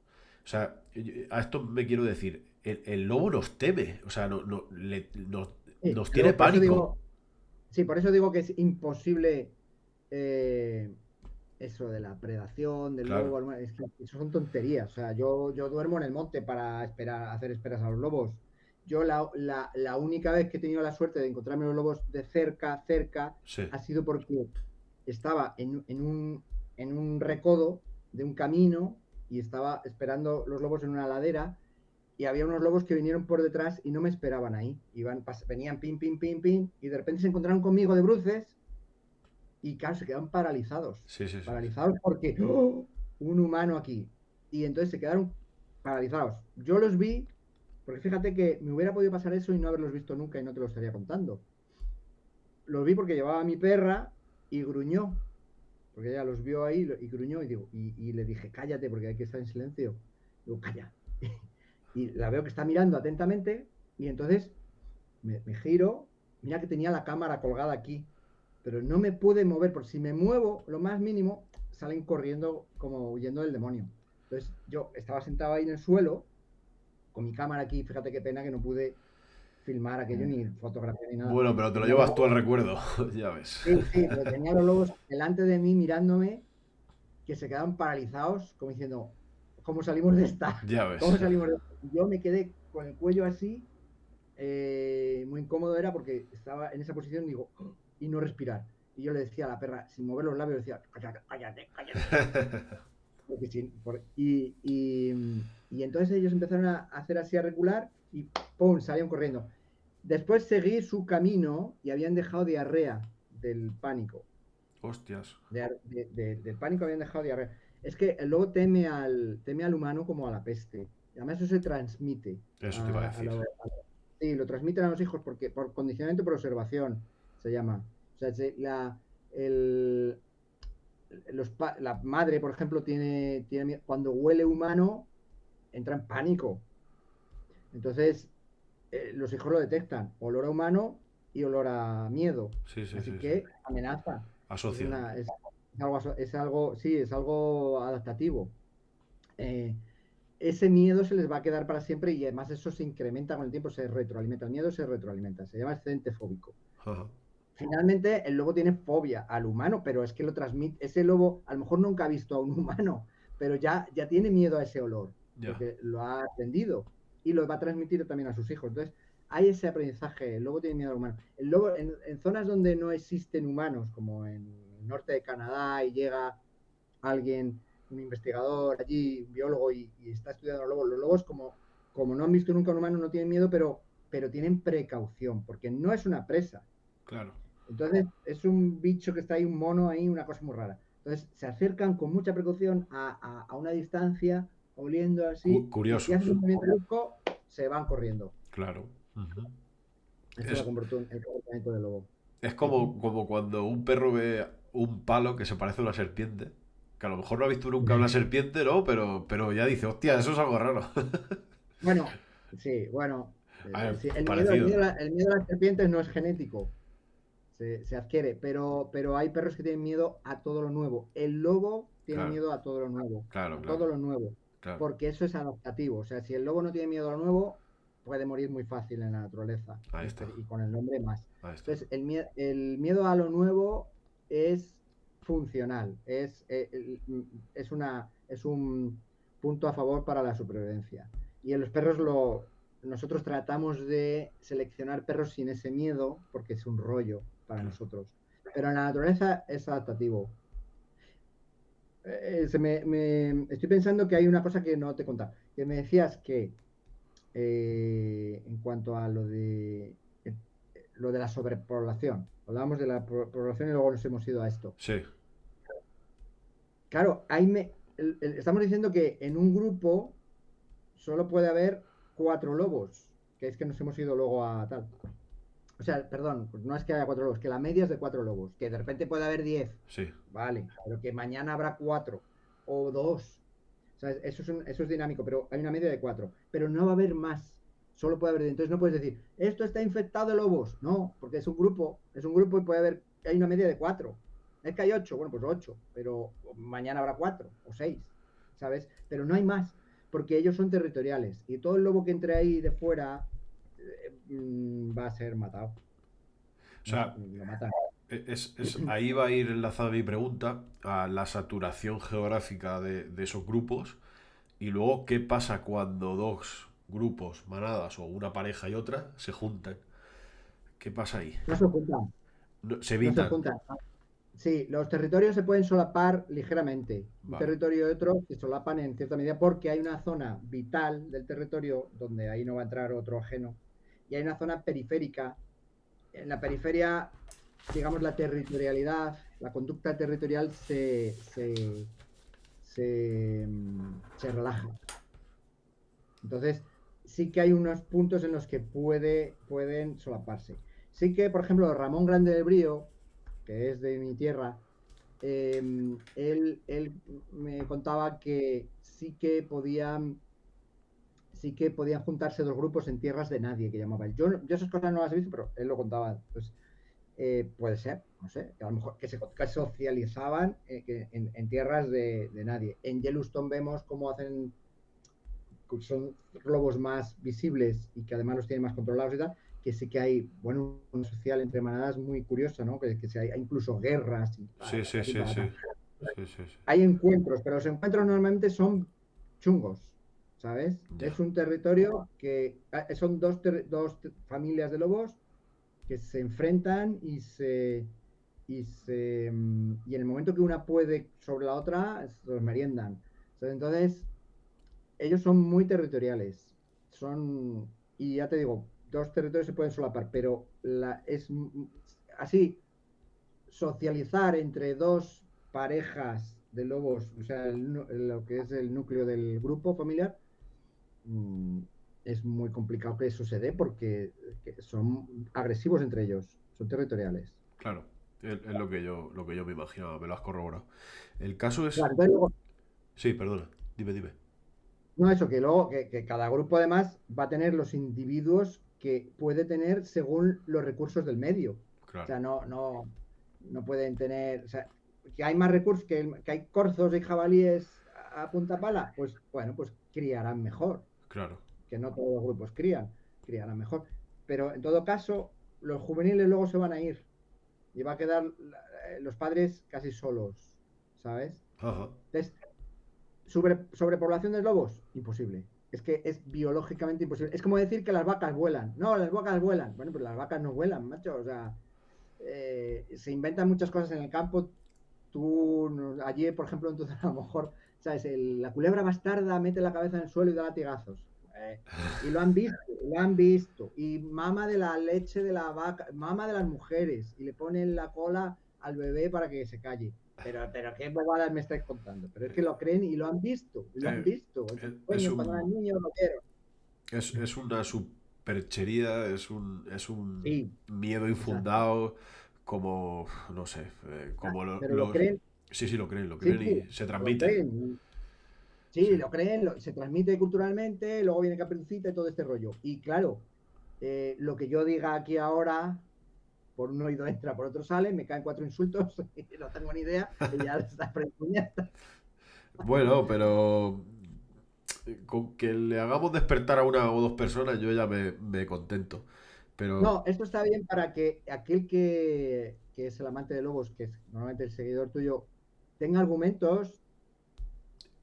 S1: O sea, a esto me quiero decir, el lobo nos teme, o sea, nos tiene
S2: Por eso
S1: pánico.
S2: digo, sí, por eso digo que es imposible eh, eso de la predación, del
S1: Claro,
S2: lobo, es que eso son tonterías. O sea, yo duermo en el monte para esperar, hacer esperas a los lobos. Yo la única vez que he tenido la suerte de encontrarme los lobos de cerca,
S1: sí,
S2: ha sido porque estaba en un recodo de un camino y estaba esperando los lobos en una ladera y había unos lobos que vinieron por detrás y no me esperaban ahí. Venían pin, pin, pin, pin y de repente se encontraron conmigo de bruces y claro, se quedaron paralizados.
S1: sí, sí, sí, sí.
S2: Paralizados porque ¡oh! Un humano aquí. Y entonces se quedaron paralizados. Yo los vi, porque fíjate que me hubiera podido pasar eso y no haberlos visto nunca y no te lo estaría contando. Los vi porque llevaba a mi perra y gruñó, porque ella los vio ahí y gruñó y le dije, cállate porque hay que estar en silencio. Digo, calla. Y la veo que está mirando atentamente y entonces me giro, mira que tenía la cámara colgada aquí, pero no me pude mover, porque si me muevo lo más mínimo, salen corriendo como huyendo del demonio. Entonces yo estaba sentado ahí en el suelo, con mi cámara aquí, fíjate qué pena que no pude filmar aquello ni fotografiar ni nada.
S1: Bueno, pero te lo
S2: Tenía los
S1: llevas tú al
S2: lobos,
S1: recuerdo, ya ves.
S2: sí, sí, pero tenía los lobos delante de mí mirándome, que se quedaban paralizados, como diciendo, ¿cómo salimos de esta?
S1: Ya
S2: ¿Cómo
S1: ves.
S2: salimos de esta? Y yo me quedé con el cuello así, muy incómodo era porque estaba en esa posición y digo, "Oh", y no respirar. Y yo le decía a la perra, sin mover los labios, decía, cállate, cállate, cállate. Porque y entonces ellos empezaron a hacer así a regular y ¡pum! Salieron corriendo. Después seguí su camino y habían dejado diarrea del pánico.
S1: Hostias.
S2: Del pánico habían dejado diarrea. Es que el lobo teme al humano como a la peste. Y además eso se transmite
S1: Eso te iba a
S2: a
S1: decir.
S2: sí, lo transmiten a los hijos porque por condicionamiento por observación se llama. O sea, el, la madre, por ejemplo, cuando huele humano, entra en pánico. Entonces, los hijos lo detectan, olor a humano y olor a miedo.
S1: Sí, sí,
S2: Así
S1: sí, sí.
S2: que amenaza. Es
S1: Asocian.
S2: una, es algo, sí, es algo adaptativo. Eh, ese miedo se les va a quedar para siempre y además eso se incrementa con el tiempo, se retroalimenta. El miedo se retroalimenta, se llama excedente fóbico.
S1: Ajá.
S2: Finalmente, el lobo tiene fobia al humano, pero es que lo transmite. Ese lobo a lo mejor nunca ha visto a un humano, pero ya tiene miedo a ese olor,
S1: Ya.
S2: porque lo ha aprendido y lo va a transmitir también a sus hijos. Entonces, hay ese aprendizaje. El lobo tiene miedo al humano. El lobo, en zonas donde no existen humanos, como en el norte de Canadá, y llega alguien, un investigador allí, un biólogo, y está estudiando los lobos como no han visto nunca un humano, no tienen miedo, pero tienen precaución, porque no es una presa.
S1: Claro.
S2: Entonces, es un bicho que está ahí, un mono ahí, una cosa muy rara. Entonces, se acercan con mucha precaución a una distancia, oliendo así, y si haces
S1: Curiosos.
S2: un movimiento brusco, se van corriendo.
S1: Claro. Ujú.
S2: Eso es
S1: Es,
S2: el comportamiento del lobo.
S1: es
S2: Ujú.
S1: como cuando un perro ve un palo que se parece a una serpiente. Que a lo mejor no ha visto nunca una serpiente, ¿no? Pero ya dice, hostia, eso es algo raro.
S2: Bueno, sí, bueno,
S1: A ver,
S2: sí,
S1: parecido.
S2: el miedo a las serpientes no es genético, se adquiere, pero hay perros que tienen miedo a todo lo nuevo. El lobo tiene
S1: Claro,
S2: miedo a todo lo nuevo,
S1: claro,
S2: a
S1: claro,
S2: todo lo nuevo,
S1: claro.
S2: porque eso es adaptativo. O sea, si el lobo no tiene miedo a lo nuevo, puede morir muy fácil en la naturaleza,
S1: Ahí está,
S2: y con el nombre más.
S1: ahí está.
S2: Entonces, el miedo a lo nuevo es funcional, es un punto a favor para la supervivencia. Y en los perros nosotros tratamos de seleccionar perros sin ese miedo, porque es un rollo para
S1: Claro.
S2: nosotros. Pero en la naturaleza es adaptativo. Estoy pensando que hay una cosa que no te he contado. Que me decías que en cuanto a lo de lo de la sobrepoblación. Hablábamos de la población y luego nos hemos ido a esto.
S1: Sí,
S2: Claro, estamos diciendo que en un grupo solo puede haber 4 lobos, que es que nos hemos ido luego a tal. O sea, perdón, pues no es que haya 4 lobos, que la media es de 4 lobos, que de repente puede haber 10,
S1: sí.
S2: vale, pero que mañana habrá 4 o 2. O sea, eso es dinámico, pero hay una media de 4. Pero no va a haber más, solo puede haber. Entonces no puedes decir, esto está infectado de lobos. No, porque es un grupo y puede haber, hay una media de 4. Es que hay 8, bueno, pues 8, pero mañana habrá 4 o 6, ¿sabes? Pero no hay más, porque ellos son territoriales y todo el lobo que entre ahí de fuera va a ser matado.
S1: O sea,
S2: Lo matan.
S1: ahí va a ir enlazada mi pregunta a la saturación geográfica de esos grupos y luego qué pasa cuando dos grupos, manadas o una pareja y otra se juntan. ¿Qué pasa ahí?
S2: No se juntan,
S1: Se
S2: no se
S1: evitan.
S2: juntan. Sí, los territorios se pueden solapar ligeramente. Un
S1: Vale.
S2: territorio y otro se solapan en cierta medida porque hay una zona vital del territorio donde ahí no va a entrar otro ajeno. Y hay una zona periférica. En la periferia, digamos, la territorialidad, la conducta territorial se relaja. Entonces, sí que hay unos puntos en los que pueden solaparse. Sí que, por ejemplo, Ramón Grande del Brío, que es de mi tierra, él me contaba que sí que podían juntarse 2 grupos en tierras de nadie, que llamaba él. Yo esas cosas no las he visto, pero él lo contaba. Pues, puede ser, no sé, que a lo mejor que se socializaban en tierras de nadie. En Yellowstone vemos cómo son lobos más visibles y que además los tienen más controlados y tal, que sí que hay, bueno, un social entre manadas muy curioso, ¿no? Que hay incluso guerras y
S1: Sí, sí,
S2: patati
S1: sí, sí.
S2: patatá.
S1: Sí, sí, sí.
S2: Hay encuentros, pero los encuentros normalmente son chungos, ¿sabes?
S1: Ya.
S2: Es un territorio que son dos familias de lobos que se enfrentan y en el momento que una puede sobre la otra, los meriendan. Entonces, ellos son muy territoriales. Y ya te digo, 2 territorios se pueden solapar, pero es así, socializar entre 2 parejas de lobos, o sea, lo que es el núcleo del grupo familiar, mm, es muy complicado que eso se dé porque son agresivos entre ellos, son territoriales.
S1: Claro. Es lo que yo me imaginaba, me lo has corroborado. El caso es.
S2: Claro, entonces luego,
S1: Sí, perdona. Dime, dime.
S2: no eso, que luego que cada grupo además va a tener los individuos que puede tener según los recursos del medio. O
S1: Claro,
S2: sea, no pueden tener, o sea, que hay más recursos, que hay corzos y jabalíes a punta pala, pues bueno, pues criarán mejor,
S1: claro.
S2: que no todos los grupos criarán mejor. Pero en todo caso, los juveniles luego se van a ir y va a quedar los padres casi solos, ¿sabes?
S1: Ajá.
S2: Entonces, sobrepoblación de lobos, imposible. Es que es biológicamente imposible. Es como decir que las vacas vuelan. No, las vacas vuelan. Bueno, pues las vacas no vuelan, macho. O sea, se inventan muchas cosas en el campo. Allí, por ejemplo, entonces a lo mejor, ¿sabes? La culebra bastarda mete la cabeza en el suelo y da latigazos. Y lo han visto, lo han visto. Y mama de la leche de la vaca, mama de las mujeres. Y le ponen la cola al bebé para que se calle. Pero qué bobadas me estáis contando. Pero es que lo creen y lo han visto. Y lo han
S1: Eh,
S2: visto. En sus
S1: es
S2: sueños, cuando eran niños, lo vieron.
S1: es una superchería, es un
S2: Sí,
S1: miedo
S2: exacto.
S1: infundado, como, no sé, como
S2: Pero lo
S1: los.
S2: creen.
S1: Sí, sí, lo
S2: Sí,
S1: creen
S2: sí,
S1: y se
S2: lo
S1: transmite.
S2: creen.
S1: Sí,
S2: Sí, lo creen, se transmite culturalmente, luego viene Caperucita y todo este rollo. Y claro, lo que yo diga aquí ahora, por un oído entra, por otro sale, me caen 4 insultos, y no tengo ni idea, y ya está prepuñada.
S1: bueno, pero con que le hagamos despertar a una o dos personas, yo ya me contento. Pero
S2: No, esto está bien para que aquel que es el amante de lobos, que es normalmente el seguidor tuyo, tenga argumentos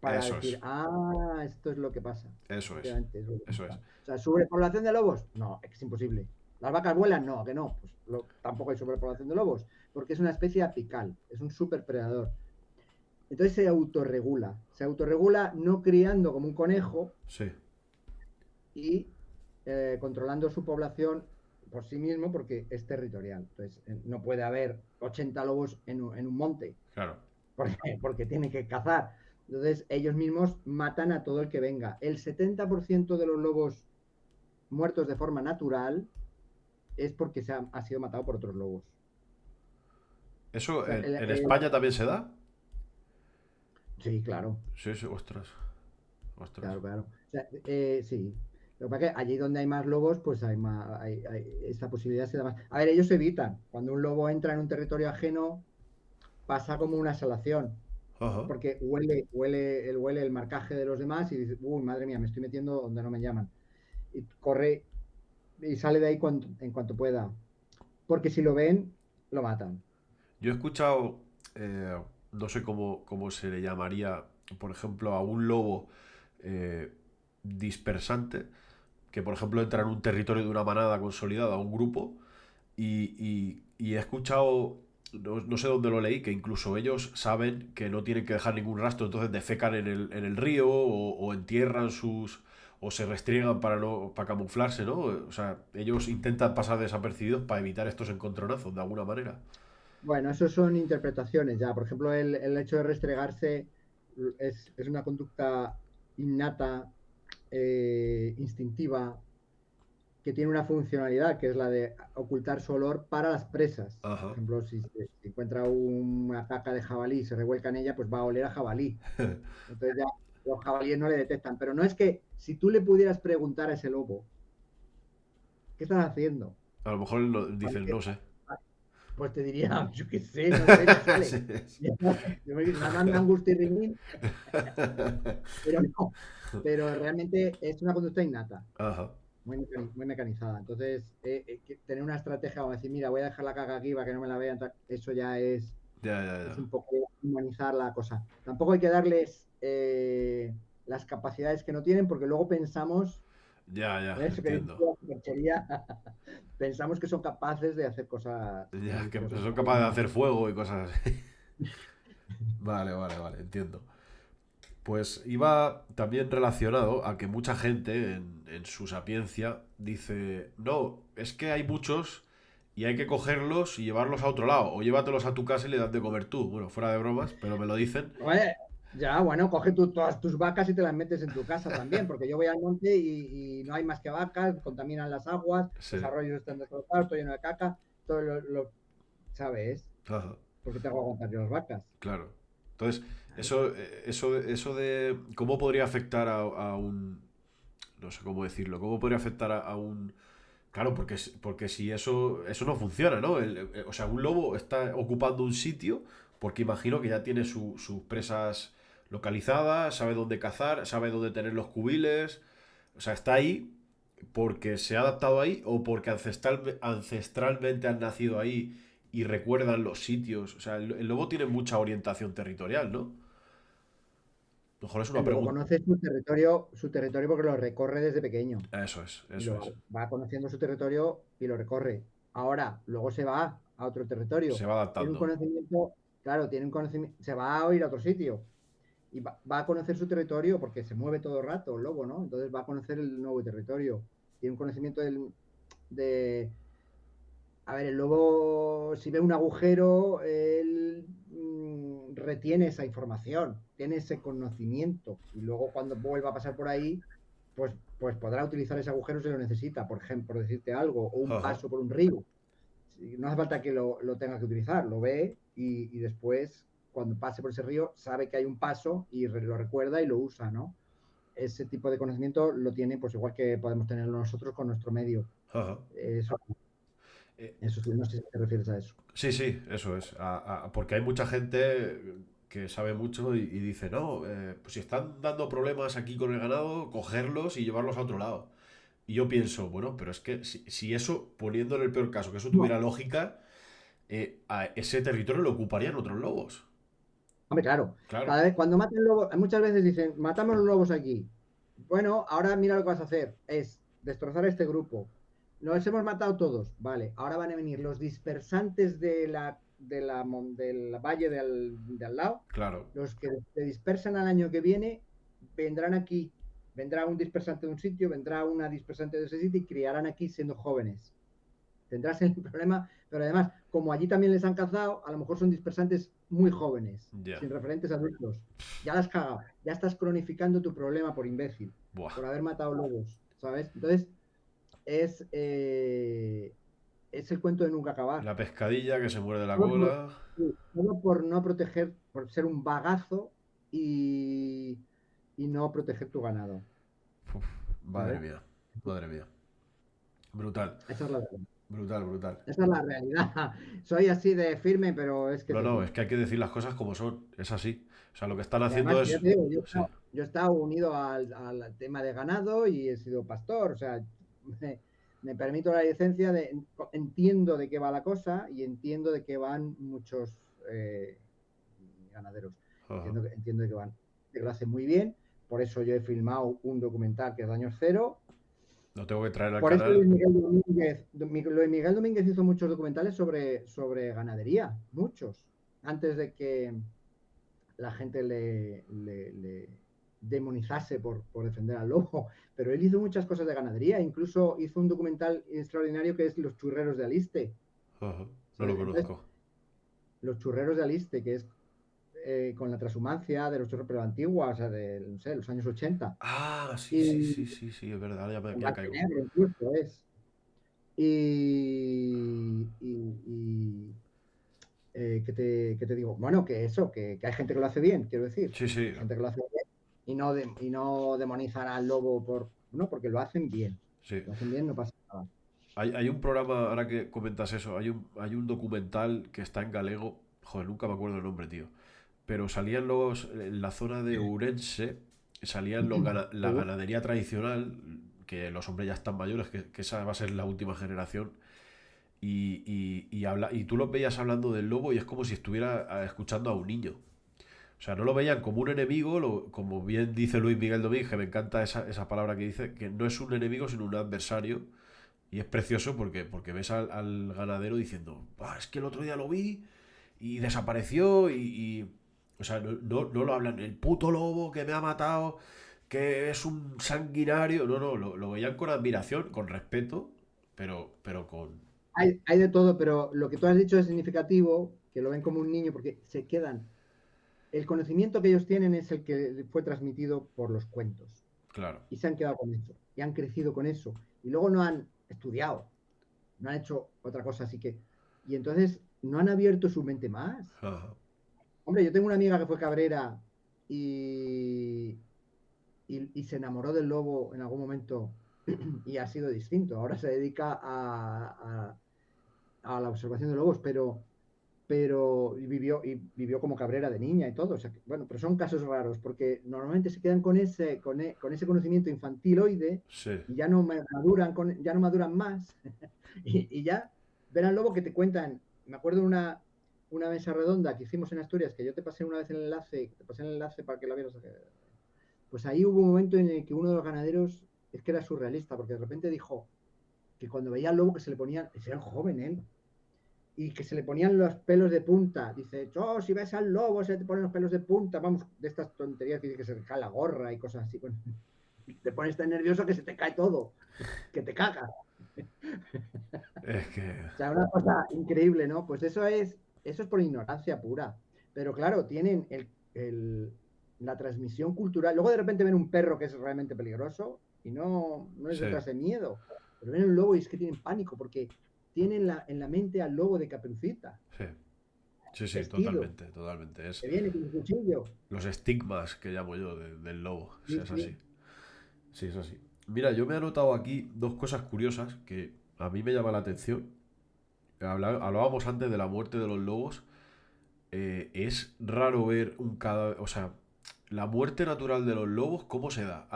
S2: para
S1: eso
S2: decir,
S1: es,
S2: esto es lo que pasa.
S1: eso es,
S2: Efectivamente, es lo que
S1: eso es.
S2: pasa. O sea, ¿sobrepoblación de lobos? No, es imposible. ¿Las vacas vuelan? No, que no. Pues tampoco hay sobrepoblación de lobos, porque es una especie apical, es un superpredador. Entonces se autorregula no criando como un conejo
S1: Sí,
S2: y controlando su población por sí mismo porque es territorial. Entonces, no puede haber 80 lobos en un monte
S1: Claro.
S2: porque tienen que cazar. Entonces, ellos mismos matan a todo el que venga. El 70% de los lobos muertos de forma natural es porque ha sido matado por otros lobos. O
S1: ¿Eso
S2: sea,
S1: en España también se da?
S2: sí, claro.
S1: Sí, sí, ostras. Ostras.
S2: Claro, claro. O sea, sí. Lo que pasa es que allí donde hay más lobos, pues hay más, esta posibilidad se da más. A ver, ellos evitan. Cuando un lobo entra en un territorio ajeno, pasa como una exhalación,
S1: Ajá.
S2: porque huele el marcaje de los demás y dice, uy, madre mía, me estoy metiendo donde no me llaman. Y corre y sale de ahí en cuanto pueda. Porque si lo ven, lo matan.
S1: Yo he escuchado, eh, no sé cómo se le llamaría, por ejemplo, a un lobo eh, dispersante, que por ejemplo entra en un territorio de una manada consolidada, un grupo, y he escuchado, no sé dónde lo leí, que incluso ellos saben que no tienen que dejar ningún rastro, entonces defecan en el río o entierran o se restriegan para no para camuflarse, ¿no? O sea, ellos intentan pasar desapercibidos para evitar estos encontronazos de alguna manera.
S2: Bueno, eso son interpretaciones ya. Por ejemplo, el hecho de restregarse es una conducta innata, instintiva, que tiene una funcionalidad, que es la de ocultar su olor para las presas. Por
S1: Ajá.
S2: ejemplo, si se encuentra una caca de jabalí y se revuelca en ella, pues va a oler a jabalí. Entonces ya los jabalíes no le detectan. Pero no es que si tú le pudieras preguntar a ese lobo, ¿qué estás haciendo?
S1: A lo mejor
S2: ¿Vale?
S1: dicen, no sé.
S2: Pues te diría, yo qué sé, no sé, me sale.
S1: Sí, sí.
S2: Nada más angustia. Pero no, pero realmente es una conducta innata,
S1: Ajá.
S2: muy mecanizada. Entonces, tener una estrategia o decir, mira, voy a dejar la caga aquí para que no me la vean, eso ya
S1: Ya, ya,
S2: es
S1: ya.
S2: un poco humanizar la cosa. Tampoco hay que darles las capacidades que no tienen, porque luego pensamos,
S1: Ya, ya,
S2: eso que dice
S1: entiendo.
S2: la superchería, pensamos que son capaces de hacer cosas
S1: Ya, que
S2: maravillosas.
S1: son capaces de hacer fuego y cosas así. Vale, vale, vale, entiendo. Pues iba también relacionado a que mucha gente en su sapiencia dice, no, es que hay muchos y hay que cogerlos y llevarlos a otro lado, o llévatelos a tu casa y le das de comer tú. Bueno, fuera de bromas, pero me lo dicen.
S2: Oye, ya, bueno, coge tú todas tus vacas y te las metes en tu casa también, porque yo voy al monte y no hay más que vacas, contaminan las aguas,
S1: Sí,
S2: los arroyos están destrozados, estoy lleno de caca, todo ¿sabes?
S1: ajá,
S2: Porque tengo que aguantar yo las vacas.
S1: claro. Entonces,
S2: Claro.
S1: eso de cómo podría afectar a un, no sé cómo decirlo, cómo podría afectar a un. Claro, porque si eso no funciona, ¿no? O sea, un lobo está ocupando un sitio porque imagino que ya tiene sus presas localizadas, sabe dónde cazar, sabe dónde tener los cubiles. O sea, está ahí porque se ha adaptado ahí o porque ancestralmente han nacido ahí y recuerdan los sitios. O sea, el lobo tiene mucha orientación territorial, ¿no? A lo mejor es una
S2: El lobo
S1: pregunta.
S2: conoce su territorio porque lo recorre desde pequeño
S1: Eso es,
S2: y
S1: eso
S2: lo
S1: es.
S2: va conociendo su territorio y lo recorre. Ahora, luego se va a otro
S1: Se
S2: territorio.
S1: va
S2: Tiene un
S1: adaptando.
S2: conocimiento, claro, tiene un conocimiento, se va a ir a otro sitio y va a conocer su territorio porque se mueve todo el rato el lobo, ¿no? Entonces va a conocer el nuevo territorio. Tiene un conocimiento de... A ver, el lobo, si ve un agujero, él retiene esa información, tiene ese conocimiento y luego cuando vuelva a pasar por ahí, pues podrá utilizar ese agujero si lo necesita, por ejemplo, por decirte algo, o un
S1: Ajá.
S2: paso por un río. No hace falta que lo tenga que utilizar, lo ve y después, cuando pase por ese río, sabe que hay un paso y lo recuerda y lo usa, ¿no? Ese tipo de conocimiento lo tiene, pues igual que podemos tenerlo nosotros con nuestro medio.
S1: Ajá.
S2: Eso,
S1: Eh,
S2: eso sí, no sé si te refieres a eso.
S1: Sí, sí, eso es. Porque hay mucha gente que sabe mucho y dice, no, pues si están dando problemas aquí con el ganado, cogerlos y llevarlos a otro lado. Y yo pienso, bueno, pero es que si eso, poniendo en el peor caso, que eso
S2: No,
S1: tuviera lógica, a ese territorio lo ocuparían otros lobos.
S2: hombre, claro,
S1: Claro,
S2: cada vez cuando matan lobos, muchas veces dicen, matamos los lobos aquí. Bueno, ahora mira lo que vas a hacer, es destrozar este grupo. Los hemos matado todos, vale. Ahora van a venir los dispersantes del valle de al lado,
S1: claro.
S2: los que se dispersan al año que viene, vendrán aquí. Vendrá un dispersante de un sitio, vendrá una dispersante de ese sitio y criarán aquí siendo jóvenes. tendrás el problema, pero además, como allí también les han cazado, a lo mejor son dispersantes muy jóvenes,
S1: Ya.
S2: sin referentes adultos. Ya las has cagado, ya estás cronificando tu problema por imbécil,
S1: Buah.
S2: por haber matado lobos, ¿sabes? Entonces, es, es el cuento de nunca acabar.
S1: La pescadilla que se muerde la
S2: Solo por,
S1: cola.
S2: sí, solo por no proteger, por ser un bagazo y no proteger tu ganado,
S1: Uf, madre
S2: ¿sabes?
S1: mía. Madre mía. Brutal.
S2: Esa es la verdad.
S1: Brutal, brutal.
S2: Esa es la realidad. Soy así de firme, pero es que es
S1: No, no, es
S2: así.
S1: que hay que decir las cosas como son. Es así. O sea, lo que están
S2: Y además,
S1: haciendo
S2: ya
S1: es.
S2: te digo,
S1: Sí.
S2: yo he estado unido al tema de ganado y he sido pastor. O sea, me permito la licencia de, entiendo de qué va la cosa y entiendo de qué van muchos ganaderos.
S1: Ajá.
S2: Entiendo de qué van. Que lo hacen muy bien. Por eso yo he filmado un documental que es Daños Cero.
S1: Lo tengo que traer al
S2: Por eso Luis
S1: canal.
S2: Miguel Domínguez, Luis Miguel Domínguez hizo muchos documentales sobre ganadería, muchos, antes de que la gente le demonizase por defender al lobo. Pero él hizo muchas cosas de ganadería, incluso hizo un documental extraordinario que es Los churreros de Aliste.
S1: Ajá. No lo
S2: ¿Sabes? Entonces,
S1: conozco.
S2: Los churreros de Aliste, que es con la transhumancia de los churros, pero antigua, o sea, de no sé, los años 80.
S1: Ah, sí, sí,
S2: Y
S1: sí, sí, sí, es verdad.
S2: en
S1: Ya
S2: blanco y
S1: caigo.
S2: negro incluso es. Y, ¿qué te digo? Bueno, que eso, que hay gente que lo hace bien, quiero decir.
S1: Sí, sí.
S2: Hay gente que lo hace bien y no demonizan al lobo no, porque lo hacen bien.
S1: Sí.
S2: Lo hacen bien, no pasa nada.
S1: Hay un programa, ahora que comentas eso, hay un documental que está en galego. Joder, nunca me acuerdo el nombre, tío. Pero salían los, en la zona de Ourense, salían la
S2: Uh,
S1: ganadería tradicional, que los hombres ya están mayores, que esa va a ser la última generación, y tú los veías hablando del lobo y es como si estuviera escuchando a un niño. O sea, no lo veían como un enemigo, como bien dice Luis Miguel Domínguez, que me encanta esa palabra que dice, que no es un enemigo, sino un adversario. Y es precioso porque ves al ganadero diciendo, "Buah, es que el otro día lo vi y desapareció o sea, no lo hablan, el puto lobo que me ha matado, que es un sanguinario. No, no, lo veían con admiración, con respeto, pero con...
S2: hay de todo, pero lo que tú has dicho es significativo, que lo ven como un niño, porque se quedan. El conocimiento que ellos tienen es el que fue transmitido por los cuentos.
S1: Claro.
S2: Y se han quedado con eso. Y han crecido con eso. Y luego no han estudiado, no han hecho otra cosa, así que... Y entonces no han abierto su mente más.
S1: Ajá.
S2: Hombre, yo tengo una amiga que fue cabrera y, y se enamoró del lobo en algún momento y ha sido distinto. Ahora se dedica a la observación de lobos, pero y vivió como cabrera de niña y todo. O sea, bueno, pero son casos raros porque normalmente se quedan con ese conocimiento infantiloide
S1: Sí,
S2: y ya no maduran, ya no maduran más y ya ven al lobo que te cuentan. Me acuerdo de una mesa redonda que hicimos en Asturias, que yo te pasé una vez te pasé el enlace para que la vieras. Pues ahí hubo un momento en el que uno de los ganaderos, es que era surrealista, porque de repente dijo que cuando veía al lobo que se le ponían, era joven él, y que se le ponían los pelos de punta. Dice, oh, si ves al lobo se te ponen los pelos de punta. Vamos, de estas tonterías que dice que se te cae la gorra y cosas así. Bueno, te pones tan nervioso que se te cae todo, que te cagas.
S1: es que...
S2: O sea, una cosa increíble, ¿no? Pues eso es por ignorancia pura. Pero claro, tienen la transmisión cultural. Luego de repente ven un perro que es realmente peligroso y no es
S1: Sí,
S2: detrás de miedo. Pero ven un lobo y es que tienen pánico porque tienen en la mente al lobo de Caperucita,
S1: sí, sí, sí,
S2: vestido,
S1: totalmente, totalmente. Es
S2: que viene con un cuchillo.
S1: los estigmas que llamo yo del lobo. O
S2: Sí,
S1: sea, es así.
S2: sí.
S1: Sí, es así. Mira, yo me he anotado aquí dos cosas curiosas que a mí me llama la atención. Hablábamos antes de la muerte de los lobos. Es raro ver un cadáver. O sea, la muerte natural de los lobos, ¿cómo se da?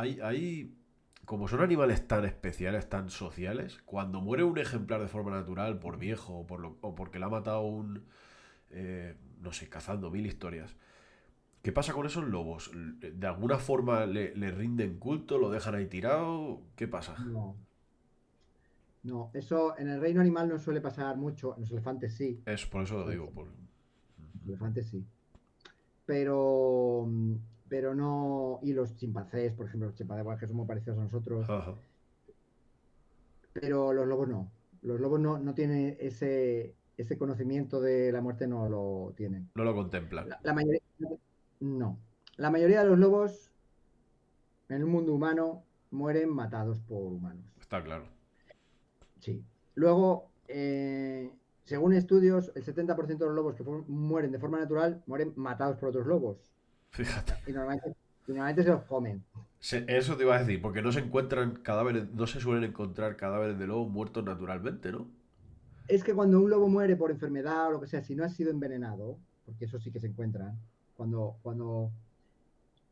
S1: Como son animales tan especiales, tan sociales, cuando muere un ejemplar de forma natural, por viejo o porque le ha matado no sé, cazando mil historias. ¿Qué pasa con esos lobos? ¿De alguna forma le rinden culto? ¿Lo dejan ahí tirado? ¿Qué pasa?
S2: No, no. Eso en el reino animal no suele pasar mucho. En los elefantes sí.
S1: Es por eso lo
S2: Los
S1: digo.
S2: elefantes sí. Pero, pero no. Y los chimpancés, por ejemplo, los chimpancés que son muy parecidos a nosotros.
S1: Ajá.
S2: Pero los lobos no. Los lobos no tienen ese conocimiento de la muerte, no lo tienen.
S1: No lo contemplan.
S2: La mayoría, no. La mayoría de los lobos en el mundo humano mueren matados por humanos.
S1: Está claro.
S2: Sí. Luego, según estudios, el 70% de los lobos que mueren de forma natural mueren matados por otros lobos.
S1: Fíjate.
S2: Y normalmente se los comen.
S1: Eso te iba a decir, porque no se encuentran cadáveres, no se suelen encontrar cadáveres de lobos muertos naturalmente, ¿no?
S2: Es que cuando un lobo muere por enfermedad o lo que sea, si no ha sido envenenado, porque eso sí que se encuentran,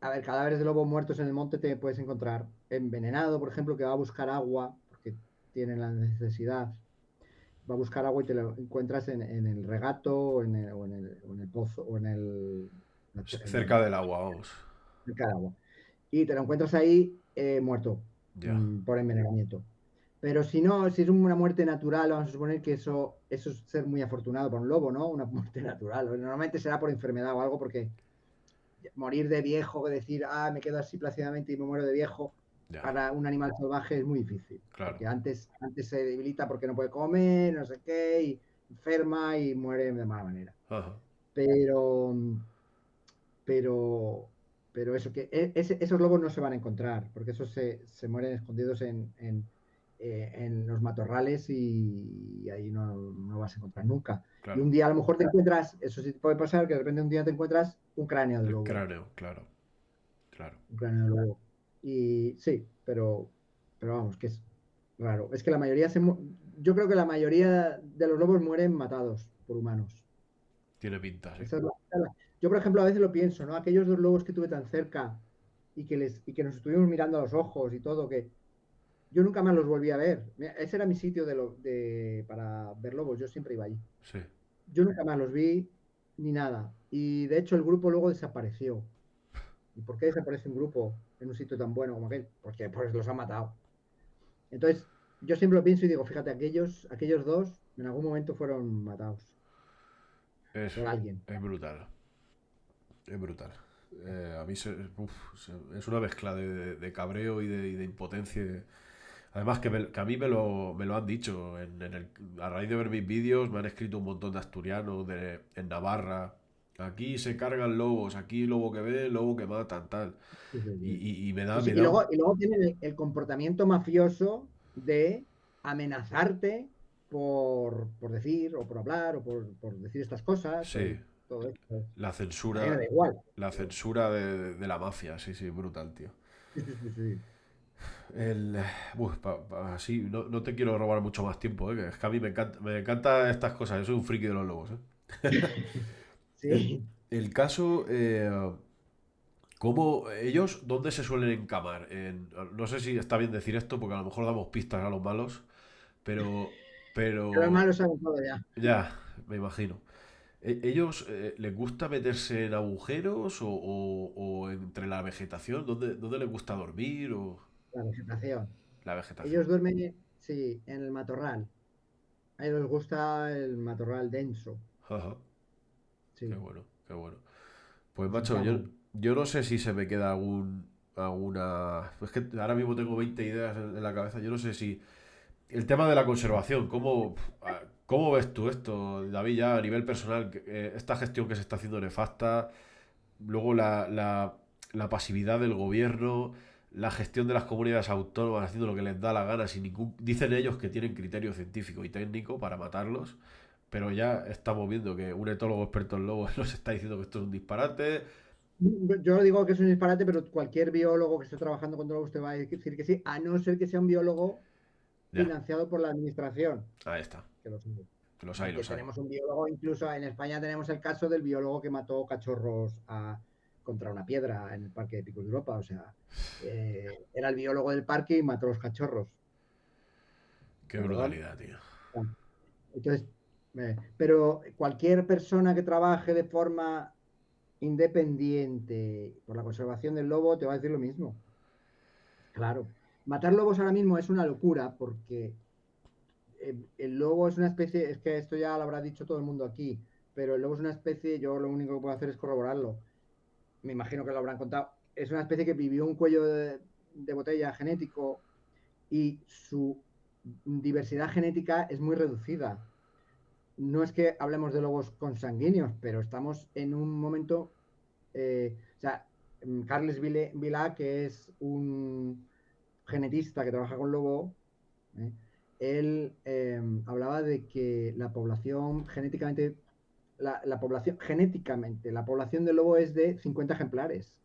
S2: a ver, cadáveres de lobos muertos en el monte te puedes encontrar envenenado, por ejemplo, que va a buscar agua, porque tiene la necesidad, va a buscar agua y te lo encuentras en el regato o en el pozo o
S1: Cerca del agua, vamos.
S2: cerca del agua. Y te lo encuentras ahí muerto
S1: Ya.
S2: por envenenamiento. Pero si no, si es una muerte natural, vamos a suponer que eso es ser muy afortunado para un lobo, ¿no? Una muerte natural. Normalmente será por enfermedad o algo, porque morir de viejo, decir, me quedo así plácidamente y me muero de viejo,
S1: Ya.
S2: para un animal salvaje es muy difícil.
S1: Claro.
S2: Porque antes se debilita porque no puede comer, no sé qué, y enferma y muere de mala manera.
S1: Ajá.
S2: Pero, pero, pero eso, que esos lobos no se van a encontrar, porque esos se mueren escondidos en los matorrales y ahí no vas a encontrar nunca. Y
S1: Claro.
S2: un día a lo mejor te encuentras, eso sí puede pasar, que de repente un día te encuentras un cráneo de
S1: El
S2: lobo.
S1: cráneo, claro. Claro.
S2: Un cráneo de lobo. Y sí, pero vamos, que es raro. Es que la mayoría yo creo que la mayoría de los lobos mueren matados por humanos.
S1: Tiene pinta, sí.
S2: Esa es Yo, por ejemplo, a veces lo pienso, ¿no? Aquellos dos lobos que tuve tan cerca y que nos estuvimos mirando a los ojos y todo, que yo nunca más los volví a ver. Mira, ese era mi sitio para ver lobos, yo siempre iba allí.
S1: Sí.
S2: Yo nunca más los vi ni nada. Y de hecho el grupo luego desapareció. ¿Y por qué desaparece un grupo en un sitio tan bueno como aquel? Porque pues los han matado. Entonces, yo siempre lo pienso y digo, fíjate, aquellos dos en algún momento fueron matados
S1: Es,
S2: por alguien.
S1: es brutal. Es brutal. A mí es una mezcla de cabreo y de impotencia. Además que a mí me lo han dicho. A raíz de ver mis vídeos me han escrito un montón de asturianos en Navarra. Aquí se cargan lobos, aquí lobo que ve, lobo que matan, tal.
S2: Sí, sí,
S1: Y,
S2: sí.
S1: y- y me
S2: Sí,
S1: da,
S2: sí,
S1: me
S2: Y
S1: da un...
S2: luego, y luego tienen el comportamiento mafioso de amenazarte por decir, o por hablar, o por decir estas cosas,
S1: Sí,
S2: o todo esto.
S1: la
S2: A mí me
S1: censura,
S2: da igual.
S1: la censura de la mafia, sí, sí, brutal, tío.
S2: Sí, sí, sí, sí.
S1: El, sí, no te quiero robar mucho más tiempo, que es que a mí me encanta estas cosas, yo soy un friki de los lobos, El,
S2: Sí.
S1: el caso, ¿cómo ellos, dónde se suelen encamar? No sé si está bien decir esto, porque a lo mejor damos pistas a los malos, pero,
S2: Pero los
S1: pero,
S2: malos saben todo ya.
S1: ya, me imagino. ¿Ellos les gusta meterse en agujeros o entre la vegetación? ¿Dónde les gusta dormir o
S2: La vegetación.
S1: la vegetación?
S2: Ellos duermen, sí, en el matorral. A ellos les gusta el matorral denso.
S1: Ajá, qué
S2: Sí,
S1: bueno, qué bueno. Pues
S2: se
S1: macho, yo,
S2: encaman.
S1: yo no sé si se me queda alguna... Es que ahora mismo tengo 20 ideas en la cabeza. Yo no sé si... El tema de la conservación, ¿cómo ves tú esto, David, ya a nivel personal? Esta gestión que se está haciendo nefasta, luego la pasividad del gobierno, la gestión de las comunidades autónomas haciendo lo que les da la gana, sin ningún... Dicen ellos que tienen criterio científico y técnico para matarlos, pero ya estamos viendo que un etólogo experto en lobos nos está diciendo que esto es un disparate.
S2: Yo digo que es un disparate, pero cualquier biólogo que esté trabajando con drogas usted va a decir que sí, a no ser que sea un biólogo
S1: Ya,
S2: financiado por la administración,
S1: ahí está.
S2: que lo sabe.
S1: Los hay,
S2: Que
S1: los hay.
S2: tenemos un biólogo, incluso en España tenemos el caso del biólogo que mató cachorros contra una piedra en el parque de Picos de Europa. O sea, era el biólogo del parque y mató los cachorros.
S1: Qué
S2: Con perdón.
S1: brutalidad, tío.
S2: Entonces, pero cualquier persona que trabaje de forma independiente por la conservación del lobo te va a decir lo mismo. Claro. Matar lobos ahora mismo es una locura porque el lobo es una especie, es que esto ya lo habrá dicho todo el mundo aquí, pero el lobo es una especie, yo lo único que puedo hacer es corroborarlo. Me imagino que lo habrán contado. Es una especie que vivió un cuello de botella genético y diversidad genética es muy reducida. No es que hablemos de lobos consanguíneos, pero estamos en un momento, o sea, Carles Vilà, que es un genetista que trabaja con lobo, ¿eh? Él hablaba de que la población genéticamente, la población genéticamente, la población del lobo es de 50 ejemplares.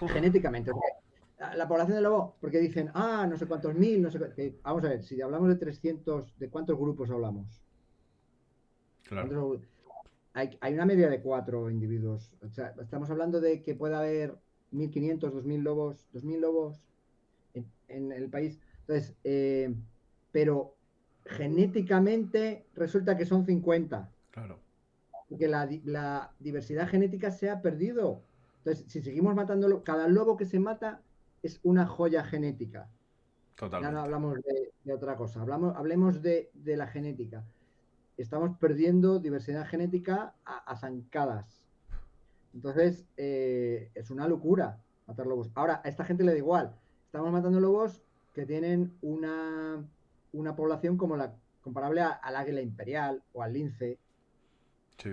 S1: Uf,
S2: Genéticamente. O sea, la población del lobo, porque dicen, no sé cuántos mil, no sé vamos a ver, si hablamos de 300, ¿de cuántos grupos hablamos?
S1: claro,
S2: ¿Cuántos, hay una media de 4 individuos. O sea, estamos hablando de que pueda haber 1.500, 2.000 lobos en el país. Entonces, pero genéticamente resulta que son 50,
S1: claro,
S2: porque la diversidad genética se ha perdido. Entonces, si seguimos matándolo, cada lobo que se mata es una joya genética. Ya no
S1: totalmente.
S2: hablamos de otra cosa, hablemos de la genética. Estamos perdiendo diversidad genética a zancadas. Entonces, es una locura matar lobos. Ahora, a esta gente le da igual. Estamos matando lobos que tienen una población como la comparable al águila imperial o al lince.
S1: Sí,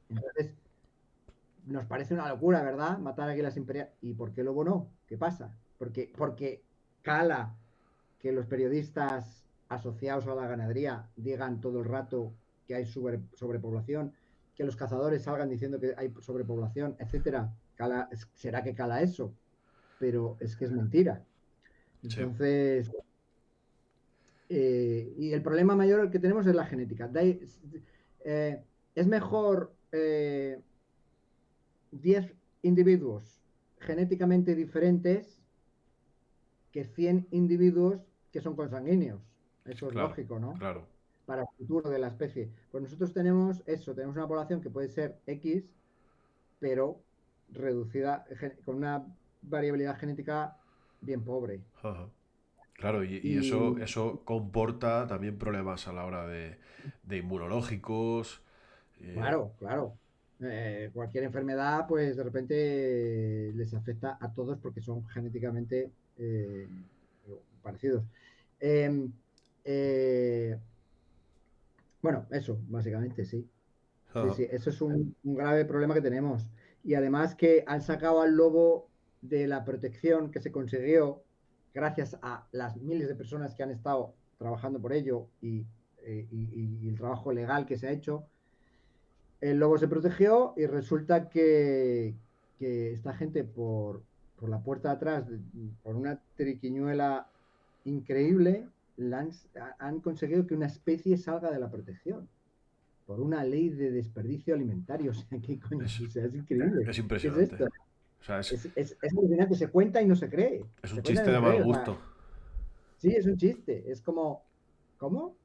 S2: Entonces, nos parece una locura, ¿verdad? Matar águilas imperiales. ¿Y por qué lobo no? ¿Qué pasa? Porque cala que los periodistas asociados a la ganadería digan todo el rato que hay sobrepoblación, que los cazadores salgan diciendo que hay sobrepoblación, etcétera. ¿Será que cala eso? Pero es que es mentira.
S1: sí,
S2: Entonces, y el problema mayor que tenemos es la genética. Es mejor 10 individuos genéticamente diferentes que 100 individuos que son consanguíneos. Eso es
S1: claro,
S2: lógico, ¿no?
S1: claro.
S2: Para el futuro de la especie. Pues nosotros tenemos eso, tenemos una población que puede ser X, pero reducida, con una variabilidad genética bien pobre.
S1: Ajá. Claro, y eso,
S2: Y
S1: eso comporta también problemas a la hora de inmunológicos.
S2: claro, claro. Cualquier enfermedad, pues de repente les afecta a todos porque son genéticamente parecidos. Eh, eh, bueno, eso, básicamente, sí. Sí,
S1: Ajá.
S2: sí, eso es un grave problema que tenemos. Y además que han sacado al lobo de la protección que se consiguió gracias a las miles de personas que han estado trabajando por ello y el trabajo legal que se ha hecho. El lobo se protegió y resulta que esta gente por la puerta de atrás, por una triquiñuela increíble, han conseguido que una especie salga de la protección por una ley de desperdicio alimentario. O sea, ¿qué coño?
S1: Es,
S2: O sea, es increíble.
S1: es
S2: ¿Qué es
S1: impresionante.
S2: esto?
S1: O sea,
S2: Es alucinante, se cuenta y no se cree.
S1: es un
S2: Se cuenta y
S1: chiste
S2: no
S1: de
S2: se
S1: mal
S2: cree. O sea,
S1: gusto.
S2: sí, es un chiste. Es como, ¿cómo?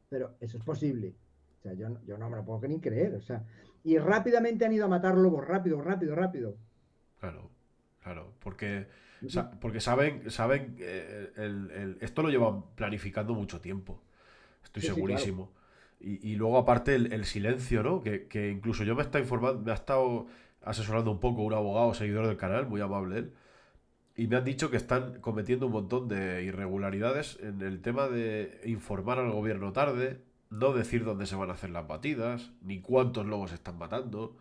S2: Pero eso es posible. O sea, yo no me lo puedo ni creer. O sea, y rápidamente han ido a matar lobos, rápido, rápido, rápido.
S1: Claro, claro. Porque saben, esto lo llevan planificando mucho tiempo. Estoy
S2: Sí, sí, claro.
S1: segurísimo. Y luego aparte el silencio, ¿no? Que incluso yo me está informando, me ha estado asesorando un poco un abogado seguidor del canal, muy amable él, y me han dicho que están cometiendo un montón de irregularidades en el tema de informar al gobierno tarde, no decir dónde se van a hacer las batidas, ni cuántos lobos están matando.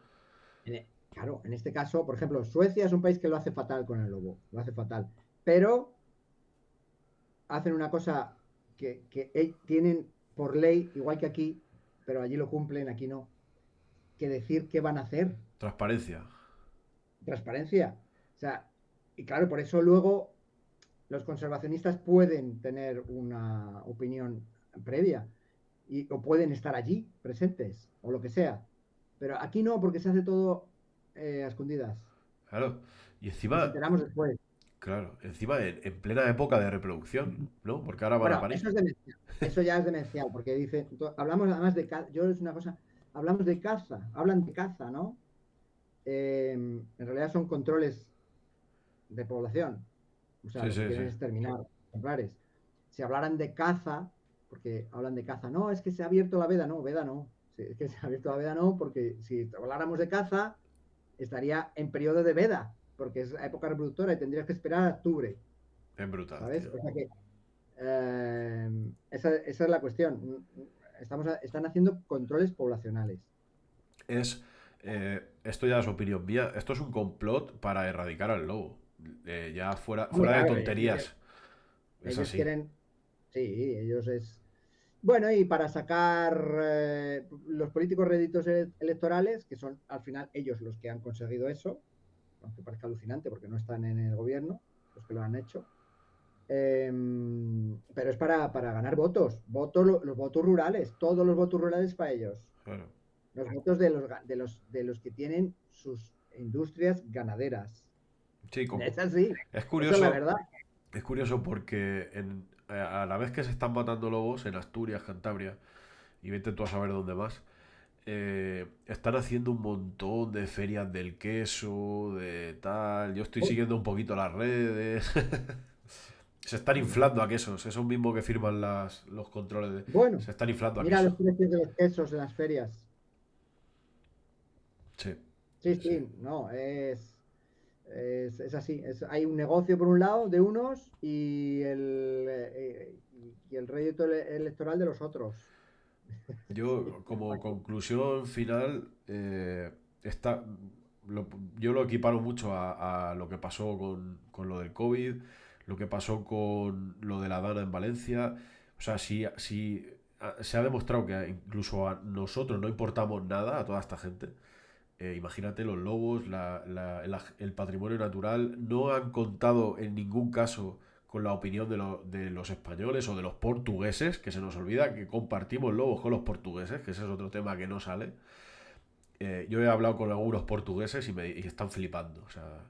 S2: Claro, en este caso, por ejemplo, Suecia es un país que lo hace fatal con el lobo, lo hace fatal. Pero hacen una cosa que tienen por ley, igual que aquí, pero allí lo cumplen, aquí no, que decir qué van a hacer.
S1: Transparencia.
S2: Transparencia. O sea, y claro, por eso luego los conservacionistas pueden tener una opinión previa o pueden estar allí presentes o lo que sea. Pero aquí no, porque se hace todo a escondidas.
S1: Claro. Y
S2: Nos
S1: encima,
S2: enteramos después.
S1: claro, encima en plena época de reproducción, ¿no? Porque ahora van a
S2: Bueno, eso
S1: parir.
S2: es demencial. Eso ya es demencial, porque dice, hablamos además de caza. Yo es una cosa, hablamos de caza, hablan de caza, ¿no? En realidad son controles de población. O sea,
S1: Sí,
S2: lo que
S1: sí,
S2: quieren
S1: sí.
S2: es terminar ejemplares. Si hablaran de caza, porque hablan de caza, no, es que se ha abierto la veda, no, veda no. Sí, es que se ha abierto la veda, no, porque si habláramos de caza, estaría en periodo de veda, porque es la época reproductora y tendrías que esperar a octubre,
S1: Es brutal,
S2: ¿sabes?
S1: tío.
S2: O sea que Esa es la cuestión. Están haciendo controles poblacionales.
S1: Es, esto ya es opinión mía, esto es un complot para erradicar al lobo. Ya
S2: Hombre,
S1: fuera de
S2: claro,
S1: tonterías. Es
S2: ellos
S1: así.
S2: quieren, sí, ellos es... Bueno, y para sacar los políticos réditos electorales, que son al final ellos los que han conseguido eso, aunque parezca alucinante porque no están en el gobierno, los que lo han hecho. Pero es para ganar votos, los votos rurales, todos los votos rurales para ellos.
S1: Claro.
S2: Los votos de los que tienen sus industrias ganaderas.
S1: Sí,
S2: Es así,
S1: es
S2: esa es la
S1: curioso,
S2: verdad.
S1: es curioso porque a la vez que se están matando lobos en Asturias, Cantabria, y vete tú a saber dónde más, están haciendo un montón de ferias del queso, de tal. Yo estoy siguiendo un poquito las redes. Se están inflando a quesos, esos mismos que firman los controles.
S2: Bueno,
S1: Se están inflando a
S2: mira
S1: queso.
S2: los precios de los quesos en las ferias.
S1: Sí,
S2: Sí,
S1: sí, sí.
S2: sí, no, es así. Hay un negocio por un lado de unos y el rédito electoral de los otros.
S1: Yo,
S2: Sí,
S1: como conclusión final, está, lo- yo lo equiparo mucho a lo que pasó con lo del COVID, lo que pasó con lo de la Dana en Valencia. O sea, si se ha demostrado que incluso a nosotros no importamos nada, a toda esta gente, imagínate los lobos, el patrimonio natural, no han contado en ningún caso con la opinión de los españoles o de los portugueses, que se nos olvida que compartimos lobos con los portugueses, que ese es otro tema que no sale. Yo he hablado con algunos portugueses y están flipando. O sea,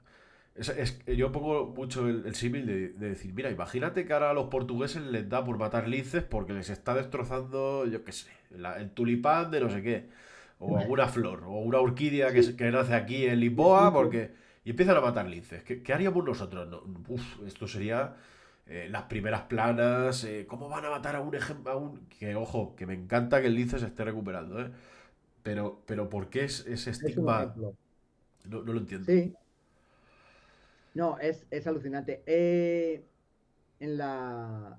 S1: yo pongo mucho el símil de decir, mira, imagínate que ahora a los portugueses les da por matar linces porque les está destrozando, yo qué sé, el tulipán de no sé qué, o alguna flor, o una orquídea
S2: sí,
S1: que nace aquí en
S2: sí,
S1: Lisboa,
S2: sí, sí.
S1: porque... Y empiezan a matar linces. ¿Qué haríamos nosotros? No, uf, esto sería las primeras planas. ¿Cómo van a matar a un ejemplo? Que, ojo, que me encanta que el lince se esté recuperando, ¿eh? Pero ¿por qué es ese
S2: Es un
S1: estigma?
S2: ejemplo.
S1: No lo entiendo.
S2: Sí, no, es alucinante. En la,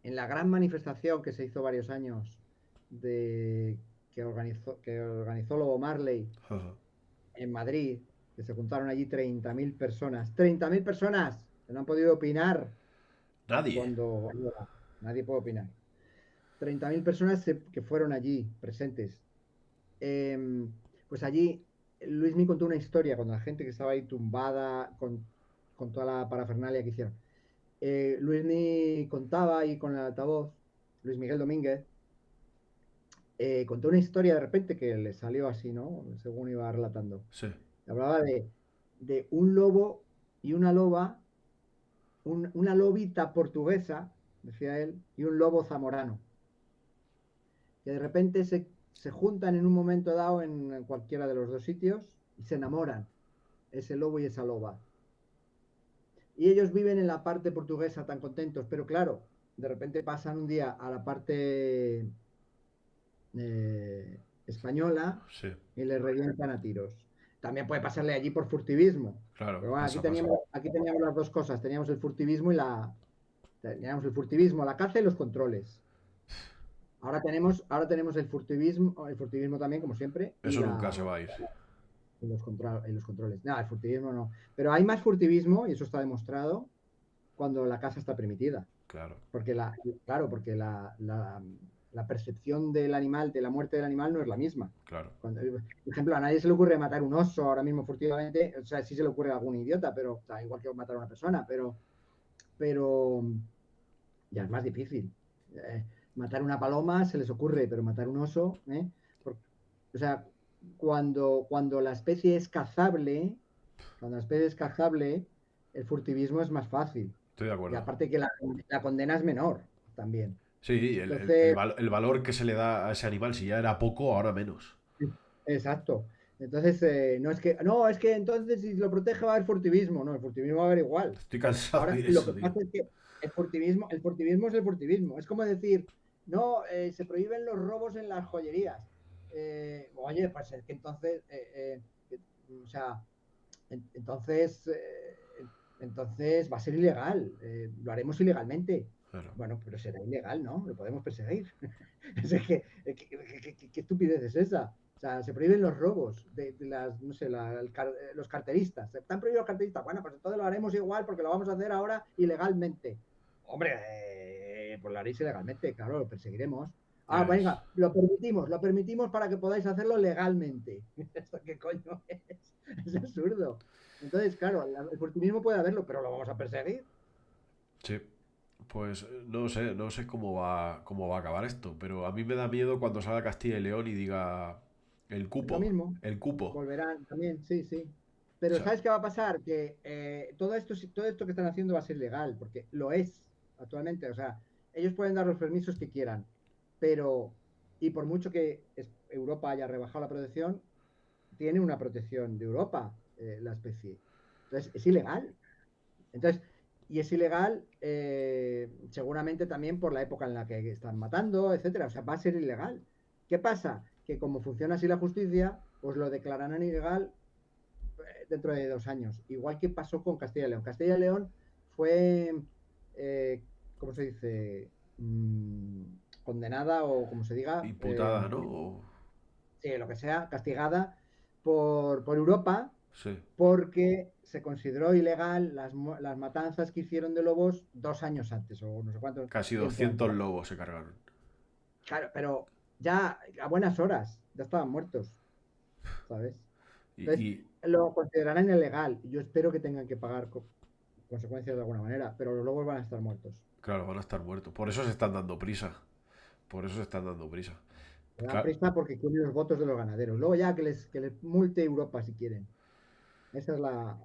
S2: en la gran manifestación que se hizo varios años de, que organizó Lobo Marley en Madrid, que se juntaron allí 30.000 personas. ¡30.000 personas! Que no han podido opinar
S1: Nadie.
S2: cuando... Nadie puede opinar. 30.000 personas que fueron allí presentes. Pues allí Luis me contó una historia con la gente que estaba ahí tumbada con toda la parafernalia que hicieron. Luis me contaba ahí con el altavoz, Luis Miguel Domínguez, contó una historia de repente que le salió así, ¿no? Según iba relatando.
S1: Sí.
S2: Hablaba de un lobo y una loba, una lobita portuguesa, decía él, y un lobo zamorano, que de repente se juntan en un momento dado en cualquiera de los dos sitios y se enamoran, ese lobo y esa loba. Y ellos viven en la parte portuguesa tan contentos, pero claro, de repente pasan un día a la parte española
S1: Sí.
S2: y le revientan a tiros. También puede pasarle allí por furtivismo.
S1: Claro,
S2: Pero bueno, aquí
S1: pasa, pasa.
S2: teníamos, aquí teníamos las dos cosas. Teníamos el furtivismo, la caza y los controles. Ahora tenemos el furtivismo también, como siempre, y,
S1: Eso nunca se
S2: la,
S1: va a ir.
S2: y los controles. No, el furtivismo no. Pero hay más furtivismo, y eso está demostrado, cuando la caza está permitida.
S1: Claro,
S2: Porque claro, porque la percepción del animal, de la muerte del animal, no es la misma.
S1: claro.
S2: Por ejemplo, a nadie se le ocurre matar un oso ahora mismo furtivamente, o sea, sí se le ocurre a algún idiota, pero o sea, igual que matar a una persona, pero ya es más difícil. Eh, Matar una paloma se les ocurre, pero matar un oso, o sea, cuando la especie es cazable, cuando la especie es cazable, el furtivismo es más fácil.
S1: Estoy de
S2: Y
S1: acuerdo.
S2: aparte que la condena es menor también.
S1: Sí,
S2: Entonces,
S1: el valor que se le da a ese animal, si ya era poco, ahora menos.
S2: exacto. Entonces, no, es que entonces si lo protege va a haber furtivismo. No, el furtivismo va a haber igual.
S1: Estoy cansado de
S2: Ahora,
S1: oír
S2: lo
S1: eso,
S2: que
S1: tío.
S2: pasa es que el furtivismo es el furtivismo. Es como decir, no, se prohíben los robos en las joyerías. Oye, pues es que entonces, o sea, entonces va a ser ilegal. Lo haremos ilegalmente.
S1: Claro.
S2: Bueno, pero será ilegal, ¿no? Lo podemos perseguir. Es que, ¿qué estupidez es esa? O sea, se prohíben los robos de las, no sé, los carteristas. ¿Están prohibidos los carteristas? Bueno, pues entonces lo haremos igual porque lo vamos a hacer ahora ilegalmente. Hombre, pues lo haréis ilegalmente, claro, lo perseguiremos. Ah,
S1: Es,
S2: venga, lo permitimos para que podáis hacerlo legalmente. ¿Esto qué coño es? Es absurdo. Entonces, claro, el furtivismo puede haberlo, pero lo vamos a perseguir.
S1: sí. Pues no sé cómo va a acabar esto, pero a mí me da miedo cuando salga Castilla y León y diga
S2: Lo mismo,
S1: el cupo.
S2: volverán también, sí, sí.
S1: O
S2: Pero
S1: sea,
S2: ¿sabes qué va a pasar? Que todo esto que están haciendo va a ser legal, porque lo es actualmente. O sea, ellos pueden dar los permisos que quieran, pero, y por mucho que Europa haya rebajado la protección, tiene una protección de Europa, la especie. Entonces, es ilegal. Entonces, y es ilegal seguramente también por la época en la que están matando, etcétera. O sea, va a ser ilegal. ¿Qué pasa? Que como funciona así la justicia, pues lo declararán ilegal dentro de 2 años. Igual que pasó con Castilla y León. Castilla y León fue, ¿cómo se dice? Condenada o como se diga,
S1: imputada, ¿no? O-
S2: sí, lo que sea, castigada por Europa
S1: sí.
S2: porque se consideró ilegal las matanzas que hicieron de lobos 2 años antes o no sé cuánto
S1: Casi
S2: tiempo
S1: 200
S2: antes.
S1: lobos se cargaron.
S2: Claro, pero ya a buenas horas, ya estaban muertos, ¿sabes? Entonces,
S1: Y,
S2: lo considerarán ilegal. Yo espero que tengan que pagar consecuencias de alguna manera, pero los lobos van a estar muertos.
S1: claro, van a estar muertos. Por eso se están dando prisa. Por eso se están dando prisa.
S2: Le da
S1: Claro.
S2: prisa porque quieren los votos de los ganaderos. Luego ya que les multe Europa si quieren. Ese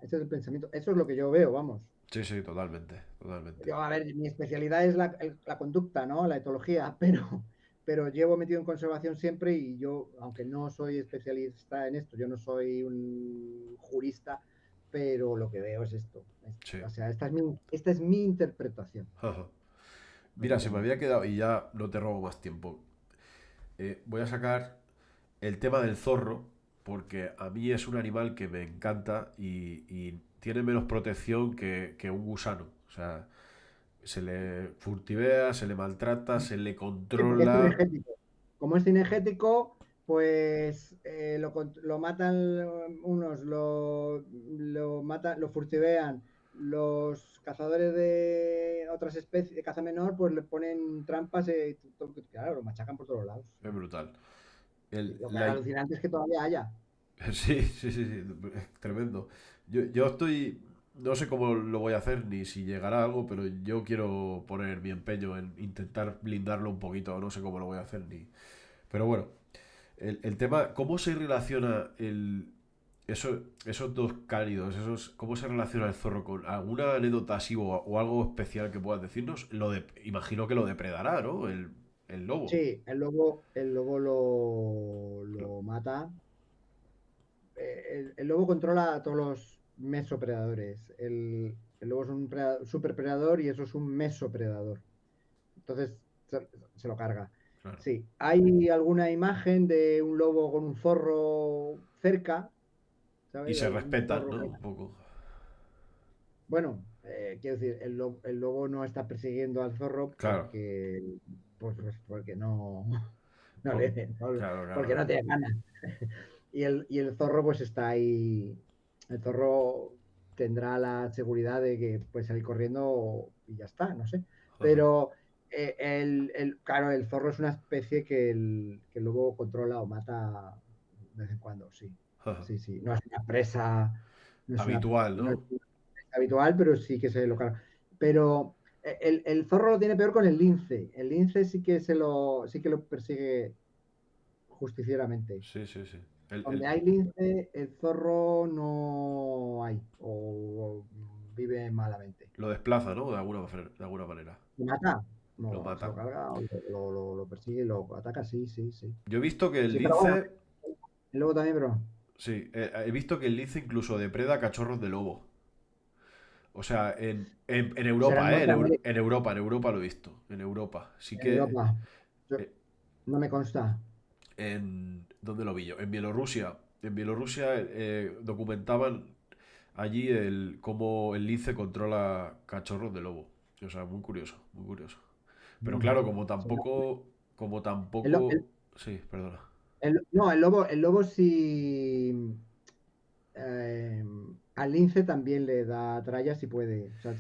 S2: es el pensamiento. Eso es lo que yo veo, vamos.
S1: Sí, sí, totalmente, totalmente.
S2: Yo, a ver, mi especialidad es la conducta, ¿no? La etología, pero llevo metido en conservación siempre y yo, aunque no soy especialista en esto, yo no soy un jurista, pero lo que veo es esto.
S1: Sí.
S2: O sea, esta es mi interpretación.
S1: Ajá.
S2: No
S1: Mira,
S2: tengo
S1: se me
S2: más.
S1: había quedado, y ya no te robo más tiempo. Voy a sacar el tema del zorro, porque a mí es un animal que me encanta y tiene menos protección que un gusano. O sea, se le furtivea, se le maltrata, se le
S2: Sí, porque es
S1: controla.
S2: cinegético. Como es cinegético, pues lo matan unos, lo furtivean. Los cazadores de otras especies de caza menor, pues le ponen trampas y claro, lo machacan por todos lados.
S1: Es brutal.
S2: Y
S1: El,
S2: lo que es
S1: la,
S2: alucinante es que todavía haya.
S1: sí, sí, sí, sí, es tremendo. Yo estoy, no sé cómo lo voy a hacer ni si llegará algo, pero yo quiero poner mi empeño en intentar blindarlo un poquito, no sé cómo lo voy a hacer ni... Pero bueno, el tema, ¿cómo se relaciona esos dos cánidos, cómo se relaciona el zorro con alguna anécdota así o algo especial que puedas decirnos? Imagino que lo depredará, ¿no? El lobo.
S2: Sí, el lobo lo mata. El lobo controla a todos los mesopredadores. El lobo es un superpredador y eso es un mesopredador. Entonces se lo carga.
S1: Claro.
S2: Sí, hay alguna imagen de un lobo con un zorro cerca,
S1: Y
S2: ¿sabes?
S1: se
S2: Hay un
S1: respetan,
S2: zorro.
S1: ¿no? Un poco.
S2: Bueno, quiero decir, el lobo no está persiguiendo al zorro
S1: Claro.
S2: porque no, no
S1: Por- claro,
S2: porque
S1: claro.
S2: no tiene ganas. Y el zorro pues está ahí. El zorro tendrá la seguridad de que puede salir corriendo y ya está, no sé.
S1: Ajá.
S2: Pero claro, el zorro es una especie que el lobo controla o mata de vez en cuando, sí.
S1: Ajá.
S2: Sí, sí. No es una presa, no es una,
S1: Habitual,
S2: no es
S1: ¿no?
S2: una presa habitual, pero sí que se lo carga. Pero el zorro lo tiene peor con el lince. El lince sí que lo persigue justicieramente.
S1: Sí, sí, sí.
S2: Donde hay lince, el zorro no hay o vive malamente.
S1: Lo desplaza, ¿no? De alguna manera.
S2: ¿Lo mata?
S1: Lo
S2: No, se lo
S1: mata.
S2: carga, o lo persigue, lo ataca, sí, sí, sí.
S1: Yo he visto que el
S2: Sí, pero bueno,
S1: lince.
S2: y luego también, pero
S1: Sí, he visto que el lince incluso depreda cachorros de lobo. O sea, en
S2: será en
S1: Europa, ¿eh?
S2: Norteamérica,
S1: En Europa lo he visto. En Europa. Sí
S2: en
S1: que.
S2: Europa.
S1: eh,
S2: No me consta.
S1: ¿Dónde lo vi yo? En Bielorrusia. En Bielorrusia documentaban allí cómo el lince controla cachorros de lobo. O sea, muy curioso, muy curioso. Pero
S2: Ujú.
S1: claro,
S2: Sí, no,
S1: como
S2: el, lo-
S1: tampoco,
S2: el-
S1: sí, perdona.
S2: no, el lobo sí. eh, Al lince también le da tralla si puede. O sea,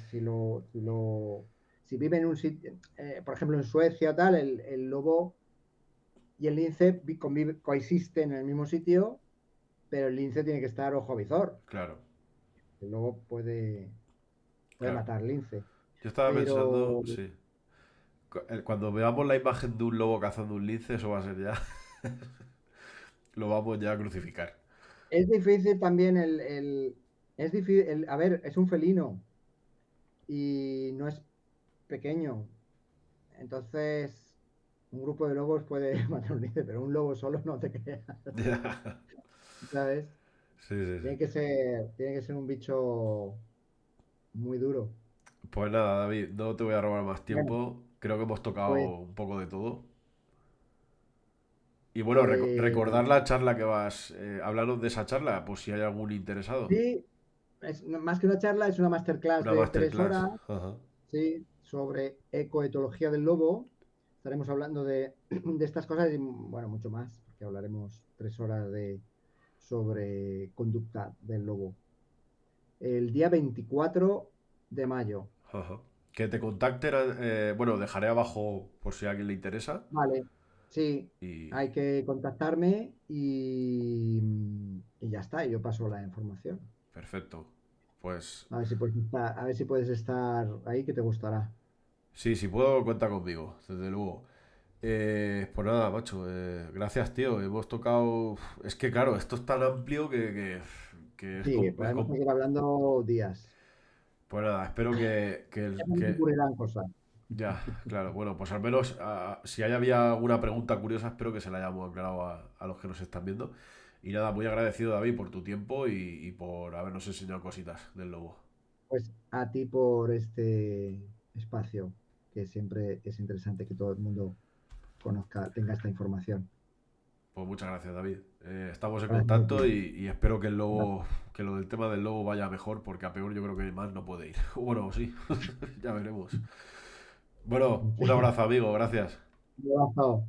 S2: si vive en un sitio, por ejemplo, en Suecia, tal, el lobo y el lince coexisten en el mismo sitio, pero el lince tiene que estar ojo a visor.
S1: Claro,
S2: El lobo puede
S1: claro.
S2: matar lince.
S1: Yo estaba pensando,
S2: Pero
S1: sí. Cuando veamos la imagen de un lobo cazando un lince, eso va a ser ya. Lo vamos ya a crucificar.
S2: es difícil también es difícil, a ver, es un felino y no es pequeño. Entonces, un grupo de lobos puede matar un lince, pero un lobo solo no te creas, ¿sabes?
S1: Sí, sí, sí.
S2: Tiene que ser un bicho muy duro.
S1: Pues nada, David, no te voy a robar más
S2: Bueno,
S1: tiempo. Creo que hemos tocado
S2: pues,
S1: un poco de todo. Y bueno,
S2: pues
S1: recordar la charla que vas. Hablaros de esa charla, pues si hay algún interesado.
S2: sí, más que una charla, es una masterclass
S1: Una
S2: de 3 horas,
S1: masterclass. Ajá.
S2: sí, sobre ecoetología del lobo. Estaremos hablando de estas cosas y, bueno, mucho más, porque hablaremos 3 horas sobre conducta del lobo. El día 24 de mayo.
S1: Ajá. Que te contacten. Bueno, dejaré abajo por si a alguien le interesa.
S2: Vale, sí, hay
S1: Y
S2: que contactarme y ya está, yo paso la información.
S1: perfecto. Pues
S2: A ver si puedes estar ahí, que te gustará.
S1: sí, si puedo, cuenta conmigo, desde luego. Pues nada, macho, gracias, tío. Hemos tocado. Es que claro, esto es tan amplio que
S2: Sí,
S1: es
S2: podemos seguir hablando días.
S1: Pues nada, espero
S2: Ya me ocurrirán cosas.
S1: ya, claro, bueno, pues al menos si hay había alguna pregunta curiosa, espero que se la hayamos aclarado a los que nos están viendo. Y nada, muy agradecido, David, por tu tiempo y por habernos enseñado cositas del lobo.
S2: Pues a ti por este espacio, que siempre es interesante que todo el mundo tenga esta información.
S1: Pues muchas gracias, David. Estamos en
S2: Gracias a
S1: contacto
S2: ti.
S1: y espero que lo del tema del lobo vaya mejor, porque a peor yo creo que más no puede ir. Bueno, sí, ya veremos. Bueno, un
S2: Sí,
S1: abrazo, amigo, gracias.
S2: un abrazo.